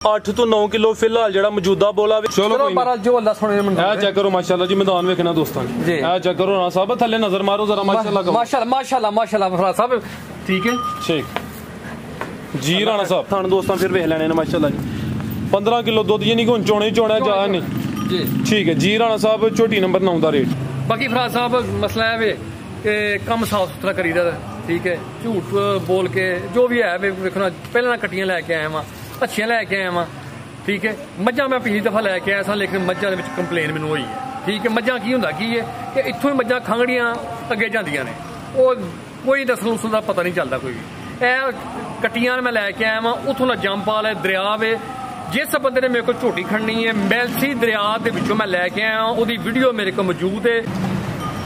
8 ਤੋਂ 9 ਕਿਲੋ ਫਿਲਹਾਲ ਜਿਹੜਾ ਮੌਜੂਦਾ ਬੋਲਾ ਵੇ। ਚਲੋ ਬਾਰਾ ਜੋ ਅੱਲਾ ਸੋਹਣੇ ਇਹ ਚੈੱਕ ਕਰੋ ਮਾਸ਼ਾਅੱਲਾ ਜੀ, ਮੈਦਾਨ ਵੇਖਣਾ ਦੋਸਤਾਂ ਜੀ, ਇਹ ਚੈੱਕ ਕਰੋ ਨਾ ਸਾਹਿਬ, ਥੱਲੇ ਨਜ਼ਰ ਮਾਰੋ ਜ਼ਰਾ ਮਾਸ਼ਾਅੱਲਾ ਮਾਸ਼ਾਅੱਲਾ ਮਾਸ਼ਾਅੱਲਾ ਫਰਾਜ਼ ਸਾਹਿਬ ਠੀਕ ਹੈ ਠੀਕ ਜੀ ਰਾਣਾ ਸਾਹਿਬ। ਥਣ ਦੋਸਤਾਂ ਫਿਰ ਵੇਖ ਲੈਣੇ ਨੇ ਮਾਸ਼ਾਅੱਲਾ ਜੀ, 15 ਕਿਲੋ ਦੁੱਧ ਯਾਨੀ ਕਿ ਹੁਣ ਚੋਣੇ ਚੋਣਾ ਜਾ ਨਹੀਂ ਜੀ ਠੀਕ ਹੈ ਜੀ ਰਾਣਾ ਸਾਹਿਬ। ਝੋਟੀ ਨੰਬਰ 9 ਦਾ ਰੇਟ। ਬਾਕੀ ਫਰਾਜ਼ ਸਾਹਿਬ ਮਸਲਾ ਹੈ ਵੇ ਕਿ ਕੰਮ ਸਾਫ ਸੁਥਰਾ ਕਰੀਦਾ ਠੀਕ ਹੈ, ਝੂਠ ਬੋਲ ਕੇ ਜੋ ਵੀ ਹੈ ਵੇਖਣਾ। ਪਹਿਲਾਂ ਕੱਟੀਆਂ ਲੈ ਕੇ ਆਇਆ ਵਾਂ, ਅੱਛੀਆਂ ਲੈ ਕੇ ਆਇਆ ਵਾਂ ਠੀਕ ਹੈ। ਮੱਝਾਂ ਮੈਂ ਪਿਛਲੀ ਦਫਾ ਲੈ ਕੇ ਆਇਆ ਸਾਂ, ਲੇਕਿਨ ਮੱਝਾਂ ਦੇ ਵਿੱਚ ਕੰਪਲੇਨ ਮੈਨੂੰ ਹੋਈ ਹੈ ਠੀਕ ਹੈ। ਮੱਝਾਂ ਕੀ ਹੁੰਦਾ ਕੀ ਹੈ ਕਿ ਇੱਥੋਂ ਹੀ ਮੱਝਾਂ ਖੰਗੜੀਆਂ ਅੱਗੇ ਜਾਂਦੀਆਂ ਨੇ, ਉਹ ਕੋਈ ਨਸਲ ਨੁਸਲ ਦਾ ਪਤਾ ਨਹੀਂ ਚੱਲਦਾ ਕੋਈ ਵੀ। ਇਹ ਕੱਟੀਆਂ ਮੈਂ ਲੈ ਕੇ ਆਇਆ ਵਾਂ, ਉੱਥੋਂ ਦਾ ਜੰਮਪਾਲ ਹੈ, ਦਰਿਆ ਵੇ। ਜਿਸ ਬੰਦੇ ਨੇ ਮੇਰੇ ਕੋਲ ਝੋਟੀ ਖੜਨੀ ਹੈ ਮੈਲਸੀ ਦਰਿਆ ਦੇ ਵਿੱਚੋਂ ਮੈਂ ਲੈ ਕੇ ਆਇਆ, ਉਹਦੀ ਵੀਡੀਓ ਮੇਰੇ ਕੋਲ ਮੌਜੂਦ ਹੈ।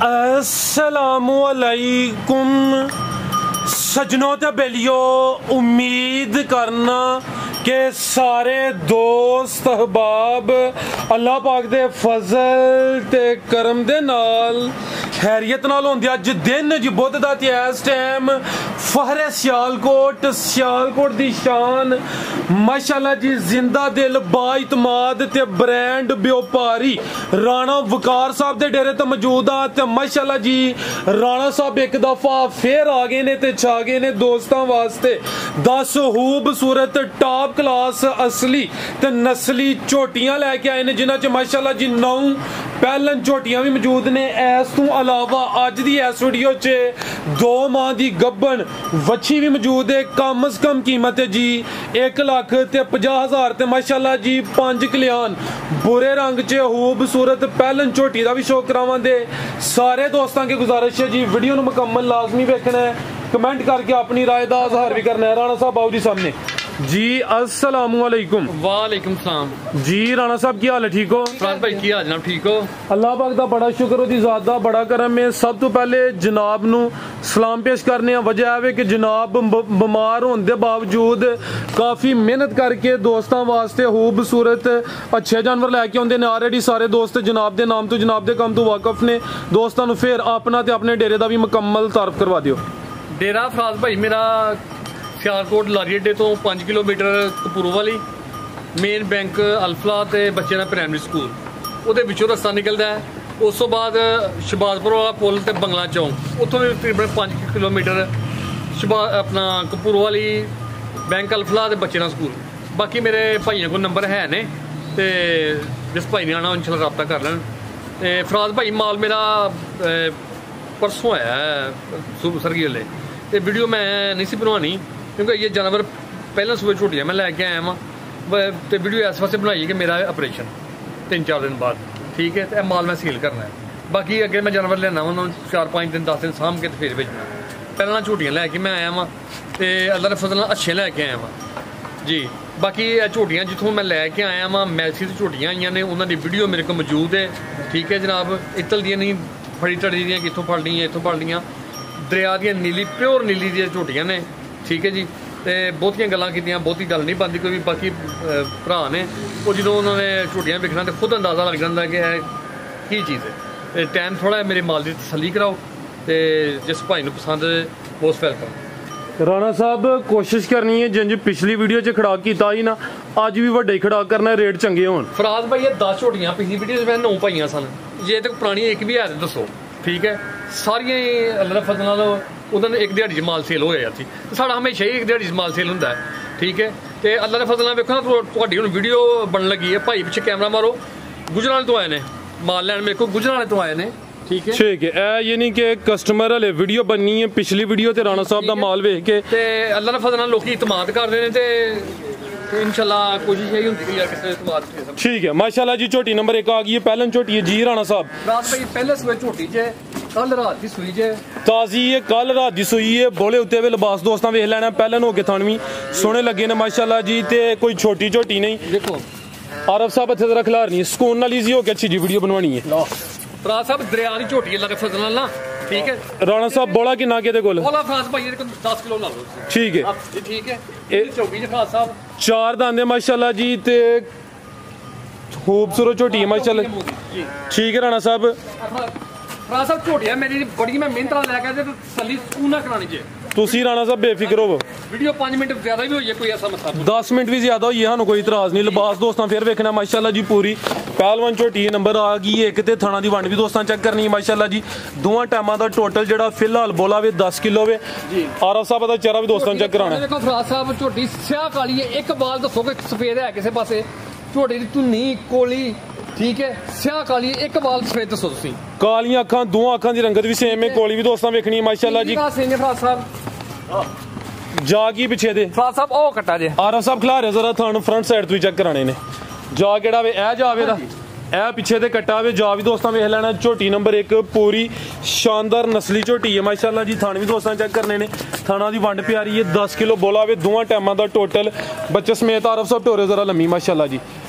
अस्सलामु अलैकुम सजनों ते बेलियो, उम्मीद करना कि सारे दोस्त अहबाब अल्लाह पाक दे फजल ते करम दे नाल खैरियत नाल होंदे। अज दिन जी बुध दा ते इस टाइम फहरे सियालकोट दी शान माशाअल्लाह जी, जिंदा दिल बाइतमाद ते ब्रांड व्यापारी राणा वकार साहब दे डेरे ते मौजूद आ। ते माशाअल्लाह जी राणा साहब एक दफा फिर आ गए ने ते छा गए ने दोस्तां वास्ते 10 खूबसूरत टॉप क्लास असली ते नस्ली झोटियां लैके आए ने, जिन्हां च माशाअल्लाह जी 9 पहलन झोटियां भी मौजूद ने। इस तों अलावा अज दी इस वीडियो च 2 माह दी गब्बन वच्छी भी मौजूद है। कम अज कम कीमत है जी 1,50,000 ते माशाअल्लाह जी 5 कल्याण बुरे रंग च खूबसूरत पहलन झोटी का भी शो करावांगे। सारे दोस्तों की गुजारिश है जी वीडियो नूं मुकम्मल लाजमी देखना है, कमेंट करके अपनी राय का इजहार भी करना है। राणा साहब आओ जी सामने जी। अस्सलामु अलैकुम। वालेकुम सलाम जी राणा साहब की हाल है, ठीक हो? फराज भाई की हाल जनाब, ठीक हो? अल्लाह पाक दा बड़ा शुक्र, ओदी ज़ात दा बड़ा करम है। सब तो पहले जनाब नू सलाम पेश करने वजह है कि जनाब बीमार होने के बावजूद काफ़ी मेहनत करके दोस्तों वास्ते खूबसूरत अच्छे जानवर लैके आते हैं। ऑलरेडी सारे दोस्त जनाब के नाम तो जनाब के काम तो वाकफ ने। दोस्तों फिर अपना ते अपने डेरे का भी मुकम्मल तारफ करवा दियो। डेरा फराज भाई मेरा सियालकोट लारी अड्डे तो 5 किलोमीटर कपूरवाली मेन बैंक अल्फला ते बच्चे का प्राइमरी स्कूल ਉਹਦੇ ਵਿੱਚੋਂ रस्ता निकलता है। उस तो बाद शबाजपुर वाला पुल ते बंगला चौंक उतों भी तकरीबन 5 किलोमीटर अपना कपूरवाली बैंक अल्फला ते बच्चे का स्कूल। बाकी मेरे भाइयों को नंबर है ने, ते जिस भाई ने आना इंशाल्लाह रब्ता कर लैन। ते फराज भाई माल मेरा परसों आया है सरगी वाले, तो वीडियो मैं नहीं सी बनवानी क्योंकि ये जानवर पहले सुबह छुट्टियाँ मैं लैके आया वहाँ, तो वीडियो इस वास्ते बनाई है कि मेरा ऑपरेशन 3-4 दिन बाद ठीक है, तो माल मैं सील करना है। बाकी अगे मैं जानवर लेना उन्होंने 4-5 दिन 10 दिन सामभ के फिर भेजना। पहला झोटियाँ लैके मैं आया वहाँ, तो अल्लाह के फजल अच्छे लैके आया वहाँ जी। बाकी झोटियाँ जितों मैं लैके आया वहाँ मैलसी की झोटियाँ आईयां ने, उन्होंने वीडियो मेरे को मौजूद है ठीक है जनाब। इतल दियाँ नहीं फड़ी टड़ी दियाँ कितों फड़ लियाँ इतों फड़ लियाँ, दरिया दी नीली प्योर नीली दी झोटियाँ ने ठीक है जी। तो बहुतियां गल्लां कीतियां, बहुती गल नहीं बनती कोई भी। बाकी भरा ने वो जो उन्होंने झोटियां विकना तो खुद अंदाजा लग जाता है कि की चीज़ है। टाइम थोड़ा है, मेरे माल की तसल्ली कराओ, तो जिस भाई को पसंद मोस्ट वेलकम। राणा साहब कोशिश करनी है जिंज पिछली वीडियो च खड़ा किया ही ना, अज भी वड्डे खड़ा करना, रेट चंगे होण। फराज भाई ये 10 झोटियां पिछली वीडियो में 9 पाइयां सन, जे तक पुरानी एक भी है तो दसो ठीक है। सारियां अल्लाह फजल नाल उन्होंने एक दिहाड़ी माल सेल हो जाती, साड़ा हमेशा ही एक दिहाड़ी माल सेल होंदा है ठीक है। तो अल्लाह के फजल वेखो ना तुहाडी हुण वीडियो बन लगी है। भाई पिछे कैमरा मारो, गुजरावाले तो आए ने माल लैन, मेरे को गुजरावाले तो आए ने ठीक है। यानी कि कस्टमर हले वीडियो बननी है, पिछली वीडियो ते राणा साहब दा माल वेख के ते अल्लाह के फजल नाल लोकी इतमाद करदे ने, ते इंशाल्लाह कोशिश यही होंदी है यार किसी इतमाद ठीक है। माशाल्लाह जी झोटी नंबर 1 आ गई है, पहलन झोटी है जी राणा साहब। रात भाई पहले सुबह झोटी जे कल रात की सुई जे ताजी है, कल रात की सुई है। बोले उत्ते वे लिबास दोस्तां वेख लेना, पहलन हो के थानवी सोहने लगे ने माशाल्लाह जी, ते कोई छोटी झोटी नहीं। देखो आरफ साहब इत्थे जरा खिलारनी है, सुकून नाल इजी हो के अच्छी जी वीडियो बनवानी है। फराज साहब दरिया की झोटी अल्लाह के फजल नाल ना ठीक है। राणा साहब बोला किन्ना के कोल? बोला फराज भाई 10 किलो ला लो ठीक है जी ठीक है। चौकी जे फराज साहब 4 दांदे माशाल्लाह जी, ते खूबसूरत झोटी है माशाल्लाह ठीक है। राणा साहब फराज साहब झोटियां मेरी बड़ी मैं मेहनत लैके तसल्ली सुकून नाल करानी जे ਤੁਸੀਂ ਰਾਣਾ ਸਾਹਿਬ ਬੇਫਿਕਰ ਹੋਵੋ। ਵੀਡੀਓ 5 ਮਿੰਟ ਜ਼ਿਆਦਾ ਵੀ ਹੋਈ ਹੈ, ਕੋਈ ਐਸਾ ਮਸਲਾ 10 ਮਿੰਟ ਵੀ ਜ਼ਿਆਦਾ ਹੋਈ ਹੈ, ਸਾਨੂੰ ਕੋਈ ਇਤਰਾਜ਼ ਨਹੀਂ। ਲਿਬਾਸ ਦੋਸਤਾਂ ਫਿਰ ਵੇਖਣਾ ਮਾਸ਼ਾਅੱਲਾ ਜੀ ਪੂਰੀ ਪਹਿਲਵਾਨ ਝੋਟੀ ਨੰਬਰ ਆ ਗਈ ਹੈ। ਇੱਕ ਤੇ ਥਾਣਾ ਦੀ ਵੰਡ ਵੀ ਦੋਸਤਾਂ ਚੈੱਕ ਕਰਨੀ ਹੈ ਮਾਸ਼ਾਅੱਲਾ ਜੀ। ਦੋਵਾਂ ਟਾਈਮਾਂ ਦਾ ਟੋਟਲ ਜਿਹੜਾ ਫਿਲਹਾਲ ਬੋਲਾ ਵੇ 10 ਕਿਲੋ ਵੇ ਜੀ। ਆਰਫ ਸਾਹਿਬ ਦਾ ਚਿਹਰਾ ਵੀ ਦੋਸਤਾਂ ਚੈੱਕ ਕਰਾਉਣਾ। ਦੇਖੋ ਫਰਾਜ਼ ਸਾਹਿਬ ਝੋਟੀ ਸਿਆਹ ਕਾਲੀ ਹੈ, ਇੱਕ ਬਾਲ ਦੱਸੋ ਕਿ ਸਫੇਦ ਹੈ ਕਿਸੇ ਪਾਸੇ? ਝੋਟੀ ਦੀ ਧੁੰਨੀ ਕੋਲੀ ਠੀਕ ਹੈ, ਸਿਆਹ ਕਾਲੀ ਇੱਕ ਬਾਲ ਸਫੇਦ ਦੱਸੋ ਤੁਸੀਂ। ਕਾਲੀਆਂ ਅੱਖਾਂ, ਦੋਵਾਂ ਅੱਖਾਂ ਦੀ ਰੰਗਤ ਵੀ ਸੇਮ ਹੈ। ਕੋਲੀ ਵੀ ਦੋਸਤਾਂ ਵੇਖਣੀ ਹੈ ਮਾਸ਼ਾਅੱਲਾ ਜੀ। ਫਰਾਜ਼ ਸਾਹਿਬ ਜਾ ਕੀ ਪਿੱਛੇ ਦੇ ਫਰਾਜ਼ ਸਾਹਿਬ ਉਹ ਕੱਟਾ ਜੇ ਆਰਫ ਸਾਹਿਬ ਖਿਲਾ ਰਿਹਾ ਜ਼ਰਾ ਤੁਹਾਨੂੰ ਫਰੰਟ ਸਾਈਡ ਤੋਂ ਵੀ ਚੈੱਕ ਕਰਾਣੇ ਨੇ। ਜਾ ਕਿਹੜਾ ਵੇ ਇਹ ਜਾਵੇ ਦਾ, ਇਹ ਪਿੱਛੇ ਤੇ ਕੱਟਾ ਵੇ। ਜਾ ਵੀ ਦੋਸਤਾਂ ਵੇਖ ਲੈਣਾ। ਝੋਟੀ ਨੰਬਰ 1 ਪੂਰੀ ਸ਼ਾਨਦਾਰ ਨਸਲੀ ਝੋਟੀ ਹੈ ਮਾਸ਼ਾਅੱਲਾ ਜੀ। ਥਾਣ ਵੀ ਦੋਸਤਾਂ ਚੈੱਕ ਕਰਨੇ ਨੇ। ਥਾਣਾ ਦੀ ਵੰਡ ਪਿਆਰੀ ਹੈ, 10 ਕਿਲੋ ਬੋਲਾ ਵੇ ਦੋਵਾਂ ਟਾਈਮਾਂ ਦਾ ਟੋਟਲ ਬੱਚੇ ਸਮੇਤ। ਆਰਫ ਸਾਹਿਬ ਟੋਰੇ ਜ਼ਰਾ ਲੰਮੀ ਮਾਸ਼ਾਅੱਲਾ ਜੀ,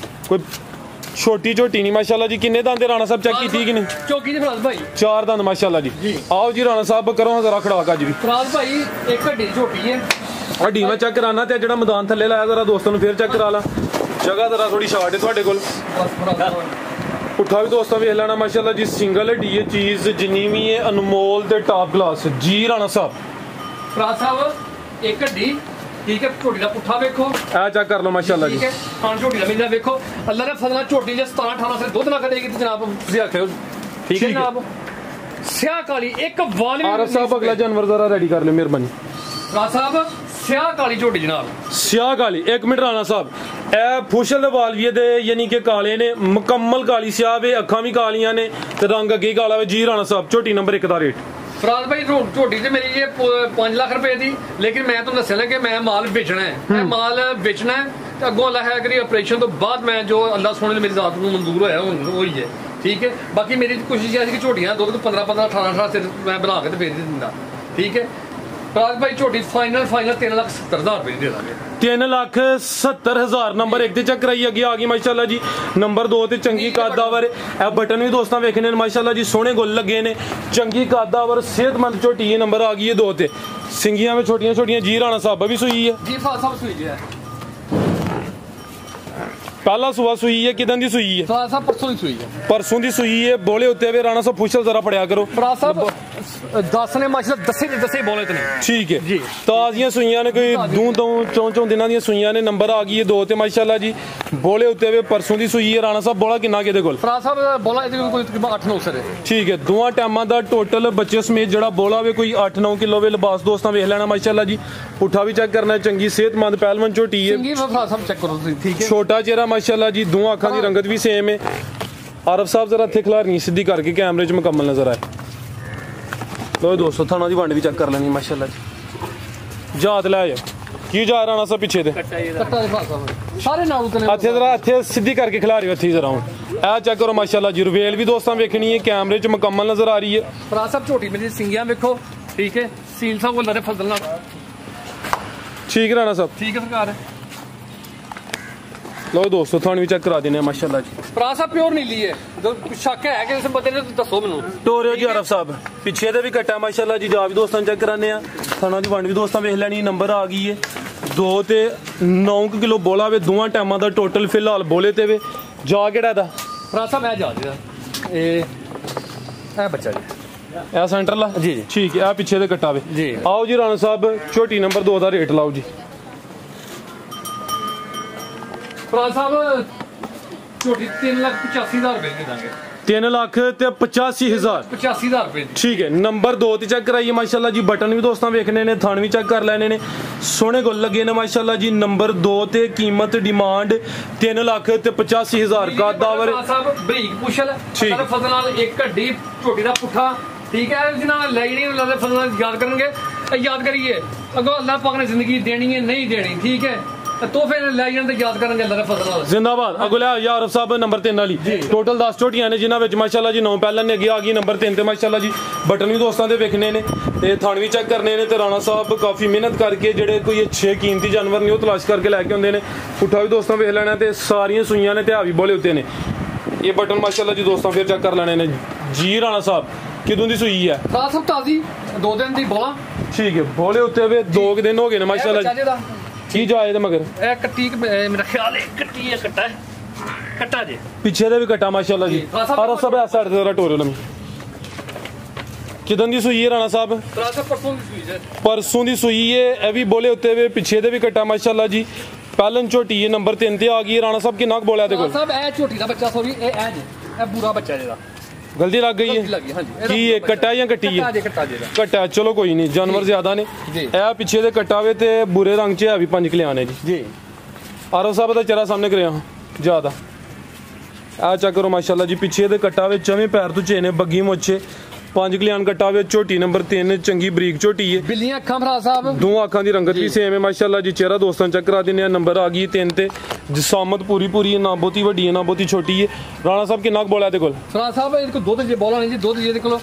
ਕੋਈ ਛੋਟੀ ਝੋਟੀ ਨਹੀਂ ਮਾਸ਼ਾਅੱਲਾ ਜੀ। ਕਿੰਨੇ ਦੰਦ ਰਾਣਾ ਸਾਹਿਬ ਚੈੱਕ ਕੀਤੀ ਕਿ ਨਹੀਂ? ਚੌਕੀ ਦੇ ਫਰਾਜ਼ ਭਾਈ 4 ਦੰਦ ਮਾਸ਼ਾਅੱਲਾ ਜੀ। ਆਓ ਜੀ ਰਾਣਾ ਸਾਹਿਬ ਕਰੋ ਜ਼ਰਾ ਖੜਾਕ ਅੱਜ ਵੀ। ਫਰਾਜ਼ ਭਾਈ ਇੱਕ ਹੱਡੀ ਝੋਟੀ ਹੈ, ਹੱਡੀ ਮੈਂ ਚੈੱਕ ਕਰਾਣਾ ਤੇ ਜਿਹੜਾ ਮੈਦਾਨ ਥੱਲੇ ਲਾਇਆ ਜ਼ਰਾ ਦੋਸਤਾਂ ਨੂੰ ਫਿਰ ਚੈੱਕ ਕਰਾ ਲਾ। ਜਗ੍ਹਾ ਜ਼ਰਾ ਥੋੜੀ ਸ਼ਾਰਟ ਹੈ ਤੁਹਾਡੇ ਕੋਲ। ਪੁੱਠਾ ਵੀ ਦੋਸਤਾਂ ਵੇਖ ਲੈਣਾ ਮਾਸ਼ਾਅੱਲਾ ਜੀ। ਸਿੰਗਲ ਹੱਡੀ ਹੈ, ਚੀਜ਼ ਜਿੰਨੀ ਵੀ ਹੈ ਅਨਮੋਲ ਤੇ ਟਾਪ ਕਲਾਸ ਜੀ। ਰਾਣਾ ਸਾਹਿਬ ਫਰਾਜ਼ ਸਾਹਿਬ ਇੱਕ ਹੱਡੀ ਠੀਕ ਹੈ। ਝੋਟੀ ਦਾ ਪੁੱਠਾ ਵੇਖੋ, ਆ ਚੈੱਕ ਕਰ ਲਓ ਮਾਸ਼ਾਅੱਲਾ ਜੀ। ਠੀਕ ਹੈ, ਹਾਂ ਝੋਟੀ ਦਾ ਮੇਲਾ ਵੇਖੋ। ਅੱਲਾ ਨੇ ਫਜ਼ਲਾ ਝੋਟੀ ਜੇ 17 18 ਸੇ ਦੁੱਧ ਨਾ ਕਰੇਗੀ ਤੇ ਜਨਾਬ ਤੁਸੀਂ ਆਖਿਓ ਠੀਕ ਹੈ ਜਨਾਬ। ਸਿਆਹ ਕਾਲੀ ਇੱਕ ਵਾਲ ਵੀ। ਆਰਫ ਸਾਹਿਬ ਅਗਲਾ ਜਾਨਵਰ ਜ਼ਰਾ ਰੈਡੀ ਕਰ ਲਿਓ ਮਿਹਰਬਾਨੀ। ਰਾਜ ਸਾਹਿਬ ਸਿਆਹ ਕਾਲੀ ਝੋਟੀ ਜਨਾਬ, ਸਿਆਹ ਕਾਲੀ। 1 ਮਿੰਟ ਰਾਣਾ ਸਾਹਿਬ, ਇਹ ਫੁਸ਼ਲ ਦੇ ਵਾਲਵੀਏ ਦੇ ਯਾਨੀ ਕਿ ਕਾਲੇ ਨੇ, ਮੁਕੰਮਲ ਕਾਲੀ ਸਿਆਹ ਵੇ, ਅੱਖਾਂ ਵੀ ਕਾਲੀਆਂ ਨੇ ਤੇ ਰੰਗ ਅੱਗੇ ਕਾਲਾ ਵੇ ਜੀ। ਰਾਣਾ ਸਾਹਿਬ ਝੋਟੀ ਨੰਬਰ 1 ਦਾ ਰੇਟ ਫਰਾਜ਼ ਭਾਈ ਝੋਟੀ ਤੇ ਮੇਰੀ ਇਹ 5 ਲੱਖ ਰੁਪਏ ਦੀ, ਲੇਕਿਨ ਮੈਂ ਤੁਹਾਨੂੰ ਦੱਸਿਆ ਨਾ ਕਿ ਮੈਂ ਮਾਲ ਵੇਚਣਾ ਹੈ। ਮੈਂ ਮਾਲ ਵੇਚਣਾ ਹੈ ਤੇ ਅੱਗੋਂ ਅੱਲਾ ਹੈ ਕਰੀ ਆਪਰੇਸ਼ਨ ਤੋਂ ਬਾਅਦ ਮੈਂ ਜੋ ਅੱਲਾ ਸੋਹਣੇ ਨੇ ਮੇਰੀ ਜ਼ਾਤ ਨੂੰ ਮਨਜ਼ੂਰ ਹੋਇਆ ਉਹੀ ਹੈ ਠੀਕ ਹੈ। ਬਾਕੀ ਮੇਰੀ ਕੋਸ਼ਿਸ਼ ਹੈ ਕਿ ਝੋਟੀਆਂ ਦੁੱਧ 15 15 18 18 ਮੈਂ ਬਣਾ ਕੇ ਤੇ ਵੇਚ ਦਿੰਦਾ ਠੀਕ ਹੈ। ਫਰਾਜ਼ ਭਾਈ ਝੋਟੀ ਫਾਈਨਲ 3,70,000 ਰੁਪਏ ਦੇ ਦਾਂਗੇ। 3,70,000 ਨੰਬਰ 1 ਤੇ ਚੱਕ ਰਹੀ ਅੱਗੇ ਆ ਗਈ ਮਾਸ਼ਾਅੱਲਾ ਜੀ। ਨੰਬਰ 2 ਤੇ ਚੰਗੀ ਕਾਦਾਵਰ। ਇਹ ਬਟਨ ਵੀ ਦੋਸਤਾਂ ਵੇਖਣੇ ਨੇ ਮਾਸ਼ਾਅੱਲਾ ਜੀ, ਸੋਹਣੇ ਗੁੱਲ ਲੱਗੇ ਨੇ। ਚੰਗੀ ਕਾਦਾਵਰ ਸਿਹਤਮੰਦ ਝੋਟੀ ਨੰਬਰ ਆ ਗਈ ਹੈ 2 ਤੇ। ਸਿੰਗੀਆਂ ਵਿੱਚ ਛੋਟੀਆਂ ਛੋਟੀਆਂ ਜੀ। ਰਾਣਾ ਸਾਹਿਬ ਵੀ ਸੂਈ ਹੈ ਜੀ। ਫਰਾਜ਼ ਸਾਹਿਬ ਸੂਈ ਹੈ, ਪਹਿਲਾ ਸੁਆ ਸੂਈ ਹੈ। ਕਿਦਾਂ ਦੀ ਸੂਈ ਹੈ? ਫਰਾਜ਼ ਸਾਹਿਬ ਪਰਸੋਂ ਦੀ ਸੂਈ ਹੈ। ਪਰਸੋਂ ਦੀ ਸੂਈ ਹੈ। ਬੋਲੇ ਉੱਤੇ ਵੇ ਰਾਣਾ ਸਾਹਿਬ ਪੁੱਛਲ ਜ਼ਰਾ ਫੜਿਆ ਕਰੋ। ਫਰਾਜ਼ ਸਾਹਿਬ 10 ਨੇ ਮਾਸ਼ਾਅੱਲਾ ਦੱਸੇ ਬੋਲੇ ਤੇ ਨੇ ਠੀਕ ਹੈ ਜੀ। ਤਾਜ਼ੀਆਂ ਸੂਈਆਂ ਨੇ, ਕੋਈ ਦੋ ਚੌਂ ਦਿਨਾਂ ਦੀਆਂ ਸੂਈਆਂ ਨੇ। ਨੰਬਰ ਆ ਗਈ ਹੈ 2 ਤੇ ਮਾਸ਼ਾਅੱਲਾ ਜੀ। ਬੋਲੇ ਉੱਤੇ ਵੇ ਪਰਸੋਂ ਦੀ ਸੂਈ ਹੈ। ਰਾਣਾ ਸਾਹਿਬ ਬੋਲਾ ਕਿੰਨਾ ਕਿਹਦੇ ਕੋਲ? ਫਰਾਜ਼ ਸਾਹਿਬ ਬੋਲਾ ਇਹਦੇ ਕੋਲ ਕੋਈ ਤਕਰੀਬਨ 8-9 ਸਰ ਹੈ ਠੀਕ ਹੈ। ਦੋਵਾਂ ਟਾਈਮਾਂ ਦਾ ਟੋਟਲ ਬੱਚੇ ਸਮੇਤ ਜਿਹੜਾ ਬੋਲਾ ਵੇ ਕੋਈ 8-9 ਕਿਲੋ ਵੇ। ਲਿਬਾਸ ਦੋਸਤਾਂ ਵੇਖ ਲੈਣਾ ਮਾਸ਼ਾਅੱਲਾ ਜੀ। ਪੁੱਠਾ ਵੀ ਚੈੱਕ ਕਰਨਾ। ਚੰਗੀ ਸਿਹਤਮੰਦ ਪਹਿਲਵਾਨ ਝੋਟੀ ਹੈ। ਚੰਗੀ ਫਰਾਜ਼ ਸਾਹਿਬ ਚੈੱਕ ਕਰੋ ਤੁਸੀਂ ਠੀਕ ਹੈ। ਛੋਟਾ ਚਿਹਰਾ ਮਾਸ਼ਾਅੱਲਾ ਜੀ। ਦੋਵਾਂ ਅੱਖਾਂ ਦੀ ਰੰਗਤ ਵੀ ਸੇਮ ਹੈ। ਆਰਫ ਸਾਹਿਬ ਜ਼ਰਾ ਇੱਥੇ ਖਿਲਾਰਨੀ ਸਿੱਧੀ ਕਰਕੇ ਕੈਮਰੇ 'ਚ ਮੁਕੰਮਲ ਨਜ਼ਰ ਆਏ। ਲੋ ਦੋਸਤੋ ਥਾਣਾ ਦੀ ਵੰਡ ਵੀ ਚੈੱਕ ਕਰ ਲੈਣੀ ਮਾਸ਼ਾਅੱਲਾ ਜੀ। ਜਾਤ ਲੈ ਜਾ ਕੀ ਜਾ ਰਾਣਾ ਸਾਹਿਬ ਪਿੱਛੇ ਤੇ ਕੱਟਾ ਦੇ ਫਰਾਜ਼ ਸਾਹਿਬ ਸਾਰੇ ਨਾਲ ਉਤਨੇ ਇੱਥੇ ਜ਼ਰਾ ਇੱਥੇ ਸਿੱਧੀ ਕਰਕੇ ਖਿਲਾ ਰਿਓ। ਇੱਥੇ ਜ਼ਰਾ ਹੁਣ ਇਹ ਚੈੱਕ ਕਰੋ ਮਾਸ਼ਾਅੱਲਾ ਜੀ। ਰਵੇਲ ਵੀ ਦੋਸਤਾਂ ਵੇਖਣੀ ਹੈ, ਕੈਮਰੇ 'ਚ ਮੁਕੰਮਲ ਨਜ਼ਰ ਆ ਰਹੀ ਹੈ। ਫਰਾਜ਼ ਸਾਹਿਬ ਝੋਟੀ ਮੇਰੀ ਸਿੰਗੀਆਂ ਵੇਖੋ ਠੀਕ ਹੈ। ਸੀਲ ਸਾਹਿਬ ਕੋਲ ਲੜੇ ਫਜ਼ਲ ਨਾਲ ਠੀਕ ਰਾਣਾ ਸਾਹਿਬ ਠੀਕ ਹੈ ਸਰਕਾਰ। ਲੋ ਦੋਸਤੋ ਥਾਣ ਵੀ ਚੈੱਕ ਕਰਾ ਦਿੰਦੇ ਆ ਮਾਸ਼ਾਅੱਲਾ ਜੀ। ਫਰਾਜ਼ ਸਾਹਿਬ ਪਿਓਰ ਨੀਲੀ ਹੈ, ਜੋ ਸ਼ੱਕ ਹੈ ਕਿ ਇਸ ਬੰਦੇ ਨੇ ਦੱਸੋ ਮੈਨੂੰ। ਟੋਰਿਓ ਜੀ ਆਰਫ ਸਾਹਿਬ ਪਿੱਛੇ ਦੇ ਵੀ ਕੱਟਾ ਮਾਸ਼ਾਅੱਲਾ ਜੀ। ਜਾ ਵੀ ਦੋਸਤਾਂ ਚੈੱਕ ਕਰਾਨੇ ਆ। ਥਾਣਾ ਦੀ ਵੰਡ ਵੀ ਦੋਸਤਾਂ ਵੇਖ ਲੈਣੀ। ਨੰਬਰ ਆ ਗਈ ਹੈ 2 ਤੇ 9 ਕਿਲੋ ਬੋਲਾ ਵੇ ਦੋਵਾਂ ਟਾਈਮਾਂ ਦਾ ਟੋਟਲ ਫਿਲਹਾਲ ਬੋਲੇ ਤੇ ਵੇ। ਜਾ ਕਿਹੜਾ ਦਾ? ਫਰਾਜ਼ ਸਾਹਿਬ ਮੈਂ ਜਾ ਰਿਹਾ ਇਹ ਬੱਚਾ ਜੀ ਇਹ ਸੈਂਟਰ ਲਾ ਜੀ ਜੀ ਠੀਕ ਹੈ। ਆ ਪਿੱਛੇ ਦੇ ਕੱਟਾ ਵੇ ਜੀ। ਆਓ ਜੀ ਰਾਣਾ ਸਾਹਿਬ ਝੋਟੀ ਨੰਬਰ 2 ਦਾ ਰੇਟ ਲਾਓ ਜੀ। ਫਰਾਜ਼ ਸਾਹਿਬ ਝੋਟੀ 3,85,000 ਰੁਪਏ ਦੇ ਦਾਂਗੇ। 3,85,000 85,000 ਰੁਪਏ ਠੀਕ ਹੈ। ਨੰਬਰ 2 ਤੇ ਚੈੱਕ ਕਰਾਈਏ ਮਾਸ਼ਾਅੱਲਾ ਜੀ। ਬਟਨ ਵੀ ਦੋਸਤਾਂ ਵੇਖਣੇ ਨੇ, ਥਣ ਵੀ ਚੈੱਕ ਕਰ ਲੈਣੇ ਨੇ। ਸੋਹਣੇ ਗੁੱਲ ਲੱਗੇ ਨੇ ਮਾਸ਼ਾਅੱਲਾ ਜੀ। ਨੰਬਰ 2 ਤੇ ਕੀਮਤ ਡਿਮਾਂਡ 3,85,000 ਕਾਦਾਵਰ। ਸਾਹਿਬ ਬਰੀਕ ਪੁੱਛਲ ਅਗਰ ਫਜ਼ਲ ਨਾਲ ਇੱਕ ਹੱਡੀ ਝੋਟੀ ਦਾ ਪੁੱਠਾ ਠੀਕ ਹੈ। ਜਿਹਨਾਂ ਨੇ ਲੈ ਨਹੀਂ ਉਹਨਾਂ ਦੇ ਫਜ਼ਲ ਨਾਲ ਯਾਦ ਕਰਨਗੇ। ਯਾਦ ਕਰੀਏ ਅੱਗੋਂ ਅੱਲਾਹ ਪਾਕ ਨੇ ਜ਼ਿੰਦਗੀ ਦੇਣੀ ਹੈ ਨਹੀਂ ਦੇਣੀ ਠੀਕ ਹੈ। ਤੋਹਫੇ ਲੈ ਜਾਣ ਤੇ ਯਾਦ ਕਰਾਂਗੇ ਅੱਲਾਹ ਦੇ ਫਜ਼ਲ ਨਾਲ। ਜ਼ਿੰਦਾਬਾਦ। ਅੱਗੋਂ ਲਿਆ ਯਾਰ ਸਾਹਿਬ ਨੰਬਰ 3 ਵਾਲੀ ਟੋਟਲ 10 ਝੋਟੀਆਂ ਨੇ ਜਿਨ੍ਹਾਂ ਵਿੱਚ ਮਾਸ਼ਾਅੱਲਾ ਜੀ 9 ਪਹਿਲਾਂ ਨੇ ਅੱਗੇ ਆ ਗਈ ਨੰਬਰ 3 ਤੇ ਮਾਸ਼ਾਅੱਲਾ ਜੀ। ਬਟਨ ਵੀ ਦੋਸਤਾਂ ਦੇ ਵੇਖਣੇ ਨੇ ਤੇ ਥਣ ਵੀ ਚੈੱਕ ਕਰਨੇ ਨੇ। ਤੇ ਰਾਣਾ ਸਾਹਿਬ ਕਾਫੀ ਮਿਹਨਤ ਕਰਕੇ ਜਿਹੜੇ ਕੋਈ ਅੱਛੇ ਕੀਮਤੀ ਜਾਨਵਰ ਨੇ ਉਹ ਤਲਾਸ਼ ਕਰਕੇ ਲੈ ਕੇ ਆਉਂਦੇ ਨੇ। ਪੁੱਠਾ ਵੀ ਦੋਸਤਾਂ ਵੇਖ ਲੈਣਾ ਤੇ ਸਾਰੀਆਂ ਸੂਈਆਂ ਨੇ ਤੇ ਹਾਵੀ ਬੋਲੇ ਉੱਤੇ ਨੇ। ਇਹ ਬਟਨ ਮਾਸ਼ਾਅੱਲਾ ਜੀ ਦੋਸਤਾਂ ਫਿਰ ਚੈੱਕ ਕਰ ਲੈਣੇ ਨੇ ਜੀ। ਰਾਣਾ ਸਾਹਿਬ ਕਿਦੋਂ ਦੀ ਸੂਈ ਹੈ? ਫਰਾਜ਼ ਸਾਹਿਬ ਤਾਜ਼ੀ 2 ਦਿਨ ਦੀ ਬੋਲਾ ਠੀਕ ਹੈ। ਬੋਲੇ ਉੱਤੇ ਵੇ 2 ਦਿਨ ਹੋ ਗਏ ਨੇ ਮਾਸ਼ਾਅੱਲਾ ਜੀ। ਕੀ ਜਾਏ ਤੇ ਮਗਰ ਇਹ ਕੱਟੀ ਮੇਰਾ ਖਿਆਲ ਹੈ ਕੱਟੀ ਹੈ ਕੱਟਾ ਜੇ ਪਿੱਛੇ ਦੇ ਵੀ ਕੱਟਾ ਮਾਸ਼ਾਅੱਲਾ ਜੀ। ਆਰਫ ਸਾਹਿਬ ਇਸ ਸਾਈਡ ਤੇ ਜ਼ਰਾ ਟੋਰਿਓ ਲੰਮੀ ਕਿਦਾਂ ਦੀ ਸੂਈ ਹੈ ਰਾਣਾ ਸਾਹਿਬ? ਫਰਾਜ਼ ਸਾਹਿਬ ਪਰਸੋਂ ਦੀ ਸੂਈ ਹੈ। ਪਰਸੋਂ ਦੀ ਸੂਈ ਹੈ। ਇਹ ਵੀ ਬੋਲੇ ਉੱਤੇ ਵੇ, ਪਿੱਛੇ ਦੇ ਵੀ ਕੱਟਾ ਮਾਸ਼ਾਅੱਲਾ ਜੀ। ਪਹਿਲਨ ਝੋਟੀ ਹੈ, ਨੰਬਰ 3 ਤੇ ਆ ਗਈ। ਰਾਣਾ ਸਾਹਿਬ ਕਿੰਨਾ ਕੁ ਬੋਲਿਆ ਇਹਦੇ ਕੋਲ? ਸਾਹਿਬ ਇਹ ਝੋਟੀ ਦਾ ਬੱਚਾ ਸੋਰੀ ਇਹ ਬੁਰਾ ਬੱਚਾ ਜਿਹਦਾ ਗਲਤੀ ਲੱਗ ਗਈ ਹੈ ਕੀ ਇਹ ਕੱਟਾ ਜਾਂ ਕੱਟੀ ਹੈ? ਕੱਟਾ। ਚਲੋ ਕੋਈ ਨਹੀਂ, ਜਾਨਵਰ ਜ਼ਿਆਦਾ ਨੇ। ਇਹ ਪਿੱਛੇ ਦੇ ਕੱਟਾ ਵੇ ਤੇ ਬੁਰੇ ਰੰਗ 'ਚ ਹੈ ਵੀ 5 ਕਿਲਿਆਣ ਹੈ ਜੀ। ਆਰੋ ਸਾਹਿਬ ਦਾ ਚਿਹਰਾ ਸਾਹਮਣੇ ਕਰਿਆ ਜ਼ਿਆਦਾ ਆ ਚੈੱਕ ਕਰੋ ਮਾਸ਼ਾਅੱਲਾ ਜੀ। ਪਿੱਛੇ ਦੇ ਕੱਟਾ ਵੇ, ਚਵੇਂ ਪੈਰ ਤੋਂ ਚੇਨੇ, ਬੱਗੀ ਮੁੱਛੇ, 5 ਕਿਲਿਆਣ ਕੱਟਾ ਵੇ। ਝੋਟੀ ਨੰਬਰ 3 ਚੰਗੀ ਬਰੀਕ ਝੋਟੀ ਹੈ। ਬਿੱਲੀਆਂ ਅੱਖਾਂ ਫਰਾਜ਼ ਸਾਹਿਬ, ਦੋ ਅੱਖਾਂ ਦੀ ਰੰਗਤ ਵੀ ਸੇਮ ਹੈ ਮਾਸ਼ਾਅੱਲਾ ਜੀ। ਚਿਹਰਾ ਦੋਸਤਾਂ ਚੈੱਕ ਕਰਾ ਦਿੰਦੇ ਆ। ਨੰਬਰ ਆ ਗਈ 3 ਤੇ। ਜਸਾਮਤ ਪੂਰੀ ਹੈ, ਨਾ ਬਹੁਤੀ ਵੱਡੀ ਹੈ ਨਾ ਬਹੁਤੀ ਛੋਟੀ ਹੈ। ਰਾਣਾ ਸਾਹਿਬ ਕਿੰਨਾ ਕੁ ਬੋਲਿਆ ਇਹਦੇ ਕੋਲ? ਫਰਾਜ਼ ਸਾਹਿਬ ਇਹਦੇ ਕੋਲ ਦੁੱਧ ਜੇ ਬੋਲਾ ਨਹੀਂ ਜੀ, ਦੁੱਧ ਜਿਹਦੇ ਕੋਲ